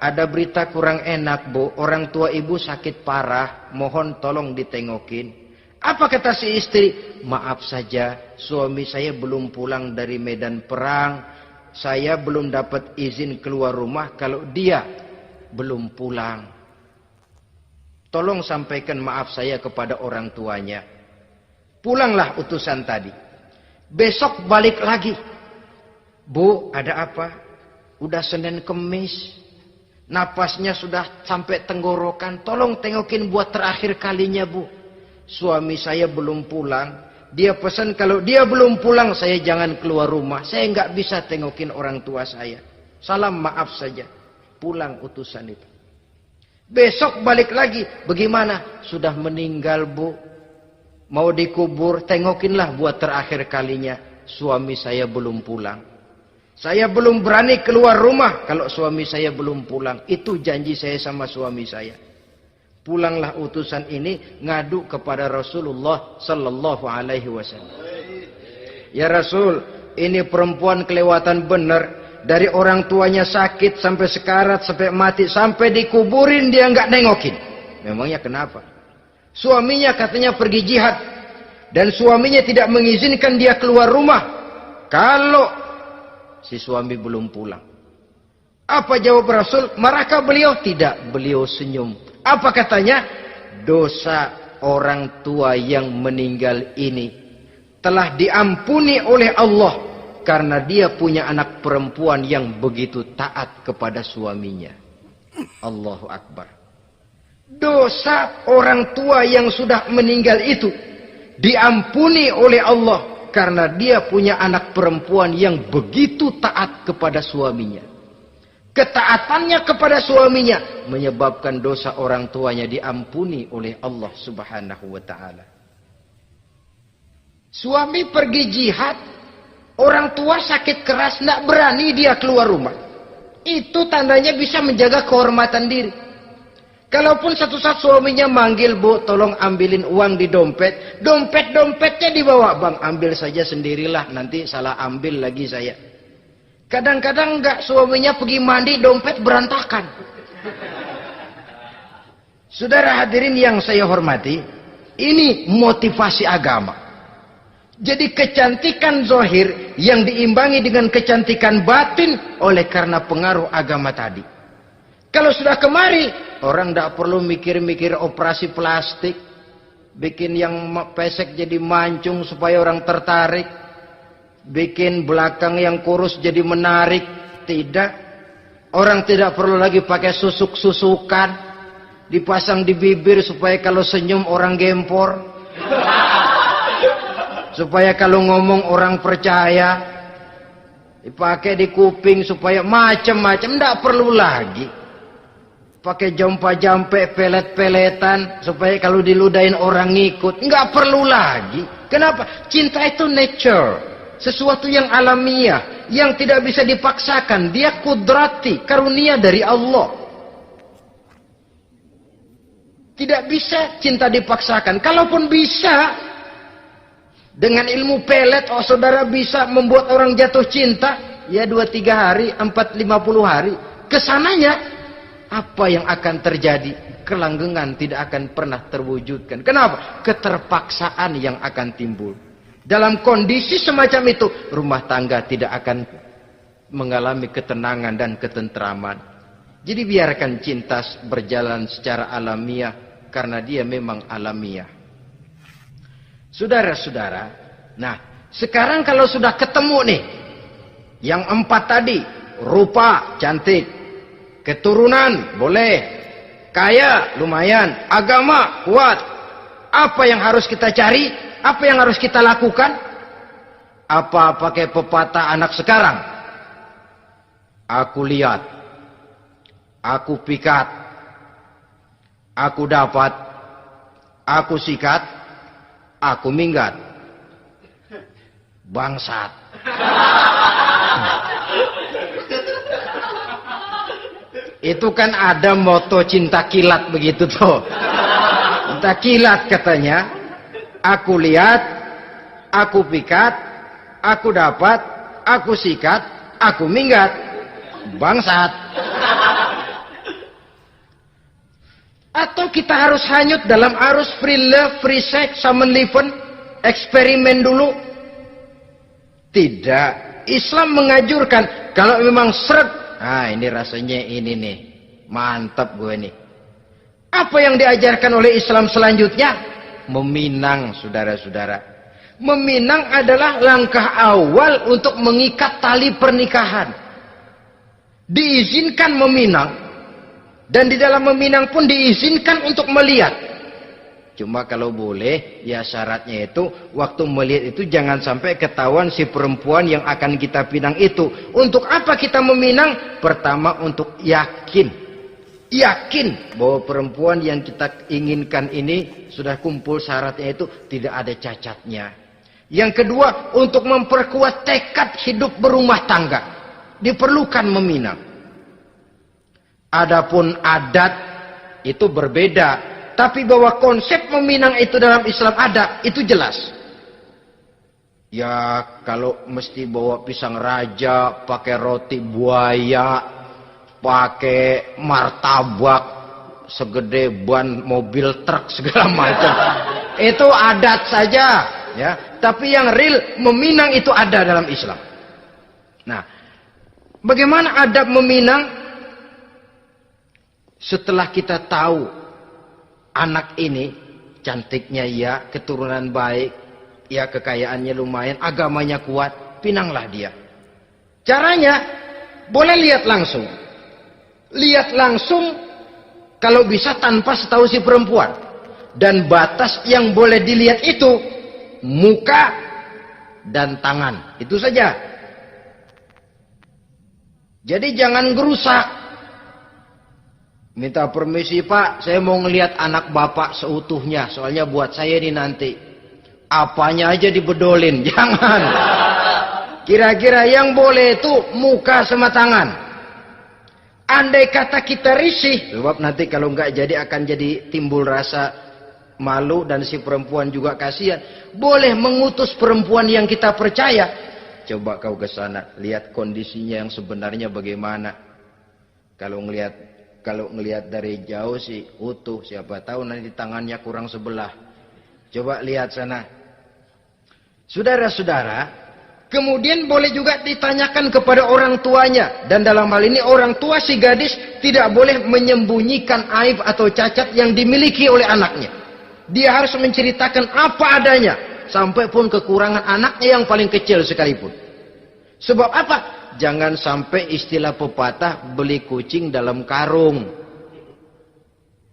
Ada berita kurang enak bu. Orang tua ibu sakit parah. Mohon tolong ditengokin. Apa kata si istri? Maaf saja, suami saya belum pulang dari medan perang. Saya belum dapat izin keluar rumah kalau dia belum pulang. Tolong sampaikan maaf saya kepada orang tuanya. Pulanglah utusan tadi. Besok balik lagi. Bu, ada apa? Udah Senin Kemis. Napasnya sudah sampai tenggorokan. Tolong tengokin buat terakhir kalinya bu. Suami saya belum pulang. Dia pesan kalau dia belum pulang saya jangan keluar rumah. Saya nggak bisa tengokin orang tua saya. Salam maaf saja. Pulang utusan itu. Besok balik lagi. Bagaimana? Sudah meninggal bu. Mau dikubur. Tengokinlah buat terakhir kalinya. Suami saya belum pulang. Saya belum berani keluar rumah kalau suami saya belum pulang. Itu janji saya sama suami saya. Pulanglah utusan ini ngadu kepada Rasulullah sallallahu alaihi wasallam. Ya Rasul, ini perempuan kelewatan benar. Dari orang tuanya sakit sampai sekarat, sampai mati, sampai dikuburin dia nggak nengokin. Memangnya kenapa? Suaminya katanya pergi jihad dan suaminya tidak mengizinkan dia keluar rumah kalau si suami belum pulang. Apa jawab Rasul? Marahkah beliau? Tidak, beliau senyum. Apa katanya? Dosa orang tua yang meninggal ini telah diampuni oleh Allah karena dia punya anak perempuan yang begitu taat kepada suaminya. Allahu Akbar. Dosa orang tua yang sudah meninggal itu diampuni oleh Allah karena dia punya anak perempuan yang begitu taat kepada suaminya. Ketaatannya kepada suaminya menyebabkan dosa orang tuanya diampuni oleh Allah Subhanahu wa taala. Suami pergi jihad, orang tua sakit keras, tidak berani dia keluar rumah. Itu tandanya bisa menjaga kehormatan diri. Kalaupun satu saat suaminya manggil, bu, tolong ambilin uang di dompet. Dompetnya dibawa, bang, ambil saja sendirilah, nanti salah ambil lagi saya. Kadang-kadang enggak, suaminya pergi mandi, dompet berantakan. Saudara hadirin yang saya hormati, ini motivasi agama. Jadi kecantikan zahir yang diimbangi dengan kecantikan batin oleh karena pengaruh agama tadi. Kalau sudah kemari, orang tidak perlu mikir-mikir operasi plastik, bikin yang pesek jadi mancung supaya orang tertarik, bikin belakang yang kurus jadi menarik. Tidak. Orang tidak perlu lagi pakai susuk-susukan, dipasang di bibir supaya kalau senyum orang gempor, supaya kalau ngomong orang percaya, dipakai di kuping supaya macam-macam. Tidak perlu lagi pakai jompa-jampe, pelet-peletan supaya kalau diludahin orang ngikut. Nggak perlu lagi. Kenapa? Cinta itu nature, sesuatu yang alamiah, yang tidak bisa dipaksakan. Dia kudrati, karunia dari Allah. Tidak bisa cinta dipaksakan. Kalaupun bisa, dengan ilmu pelet, oh saudara bisa membuat orang jatuh cinta, ya 2-3 hari, 4-50 hari. Kesananya, apa yang akan terjadi? Kelanggengan tidak akan pernah terwujudkan. Kenapa? Keterpaksaan yang akan timbul. Dalam kondisi semacam itu, rumah tangga tidak akan mengalami ketenangan dan ketentraman. Jadi biarkan cinta berjalan secara alamiah, karena dia memang alamiah. Saudara-saudara, nah sekarang kalau sudah ketemu nih, yang 4 tadi, rupa cantik, keturunan boleh, kaya lumayan, agama kuat. Apa yang harus kita cari? Apa yang harus kita lakukan? Apa pakai pepatah anak sekarang? Aku lihat, aku pikat, aku dapat, aku sikat, aku minggat. Bangsat. Itu kan ada moto cinta kilat begitu tuh. Cinta kilat katanya. Aku lihat, aku pikat, aku dapat, aku sikat, aku minggat. Bangsat. Atau kita harus hanyut dalam arus free love, free sex, samenleven, eksperimen dulu? Tidak. Islam menganjurkan kalau memang seret, nah ini rasanya ini nih, mantap gue nih. Apa yang diajarkan oleh Islam selanjutnya? Meminang, saudara-saudara. Meminang adalah langkah awal untuk mengikat tali pernikahan. Diizinkan meminang, dan di dalam meminang pun diizinkan untuk melihat. Cuma kalau boleh, ya syaratnya itu waktu melihat itu jangan sampai ketahuan si perempuan yang akan kita pinang itu. Untuk apa kita meminang? Pertama untuk yakin bahwa perempuan yang kita inginkan ini sudah kumpul syaratnya itu, tidak ada cacatnya. Yang kedua, untuk memperkuat tekad hidup berumah tangga, diperlukan meminang. Adapun adat itu berbeda. Tapi bahwa konsep meminang itu dalam Islam ada, itu jelas. Ya kalau mesti bawa pisang raja, pakai roti buaya, pakai martabak segede ban mobil truk segala macam, itu adat saja, ya. Tapi yang real meminang itu ada dalam Islam. Nah, bagaimana adab meminang? Setelah kita tahu anak ini cantiknya ya, keturunan baik, ya kekayaannya lumayan, agamanya kuat, pinanglah dia. Caranya boleh lihat langsung. Lihat langsung kalau bisa tanpa setahu si perempuan. Dan batas yang boleh dilihat itu muka dan tangan. Itu saja. Jadi jangan gerusak. Minta permisi Pak, saya mau ngelihat anak bapak seutuhnya. Soalnya buat saya ini nanti. Apanya aja dibedolin, jangan. Kira-kira yang boleh itu muka sama tangan. Andai kata kita risih, sebab nanti kalau nggak jadi akan jadi timbul rasa malu dan si perempuan juga kasihan. Boleh mengutus perempuan yang kita percaya. Coba kau ke sana, lihat kondisinya yang sebenarnya bagaimana. Kalau ngelihat dari jauh sih utuh, siapa tahu nanti tangannya kurang sebelah. Coba lihat sana. Saudara-saudara, kemudian boleh juga ditanyakan kepada orang tuanya. Dan dalam hal ini orang tua si gadis tidak boleh menyembunyikan aib atau cacat yang dimiliki oleh anaknya. Dia harus menceritakan apa adanya. Sampai pun kekurangan anaknya yang paling kecil sekalipun. Sebab apa? Jangan sampai istilah pepatah beli kucing dalam karung.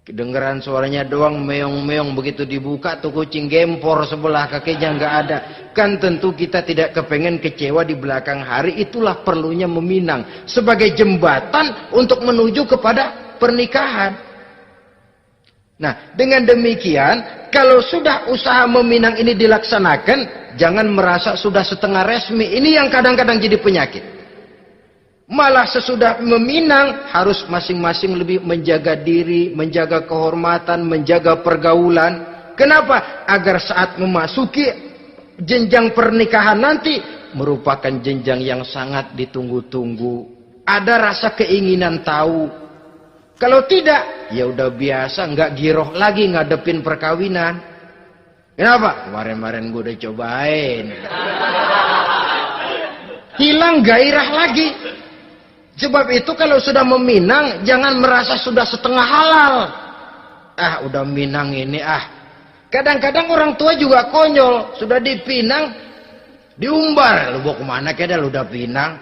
Kedengeran suaranya doang meong-meong, begitu dibuka tuh kucing gempor sebelah kakinya nggak ada. Kan tentu kita tidak kepengen kecewa di belakang hari. Itulah perlunya meminang sebagai jembatan untuk menuju kepada pernikahan. Nah, dengan demikian kalau sudah usaha meminang ini dilaksanakan, jangan merasa sudah setengah resmi. Ini yang kadang-kadang jadi penyakit. Malah sesudah meminang harus masing-masing lebih menjaga diri, menjaga kehormatan, menjaga pergaulan. Kenapa? Agar saat memasuki jenjang pernikahan nanti merupakan jenjang yang sangat ditunggu-tunggu. Ada rasa keinginan tahu. Kalau tidak, ya udah biasa, nggak giroh lagi ngadepin perkawinan. Kenapa? Kemarin-kemarin gue udah cobain. Hilang gairah lagi. Sebab itu kalau sudah meminang, jangan merasa sudah setengah halal. Ah, udah minang ini Kadang-kadang orang tua juga konyol. Sudah dipinang, diumbar. Lu bawa kemana keda lu udah pinang?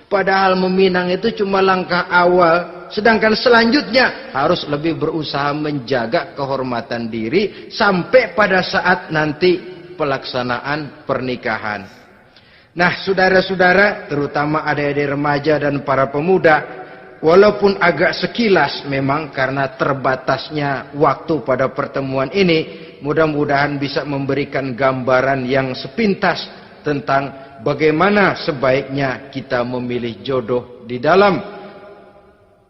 Padahal meminang itu cuma langkah awal. Sedangkan selanjutnya harus lebih berusaha menjaga kehormatan diri. Sampai pada saat nanti pelaksanaan pernikahan. Nah, saudara-saudara, terutama adik-adik remaja dan para pemuda, walaupun agak sekilas memang karena terbatasnya waktu pada pertemuan ini, mudah-mudahan bisa memberikan gambaran yang sepintas tentang bagaimana sebaiknya kita memilih jodoh di dalam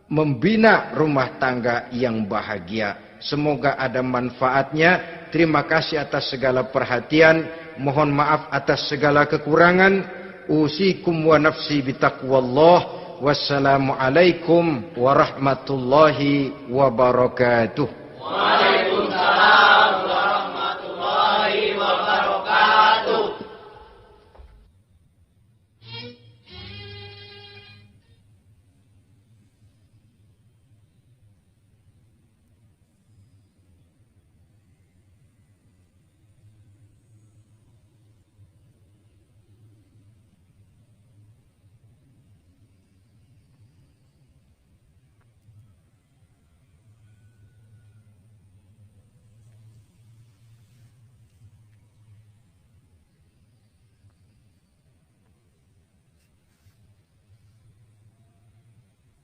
membina rumah tangga yang bahagia. Semoga ada manfaatnya. Terima kasih atas segala perhatian. Mohon maaf atas segala kekurangan. Usikum wa nafsi bitaqwallah. Wassalamualaikum warahmatullahi wabarakatuh.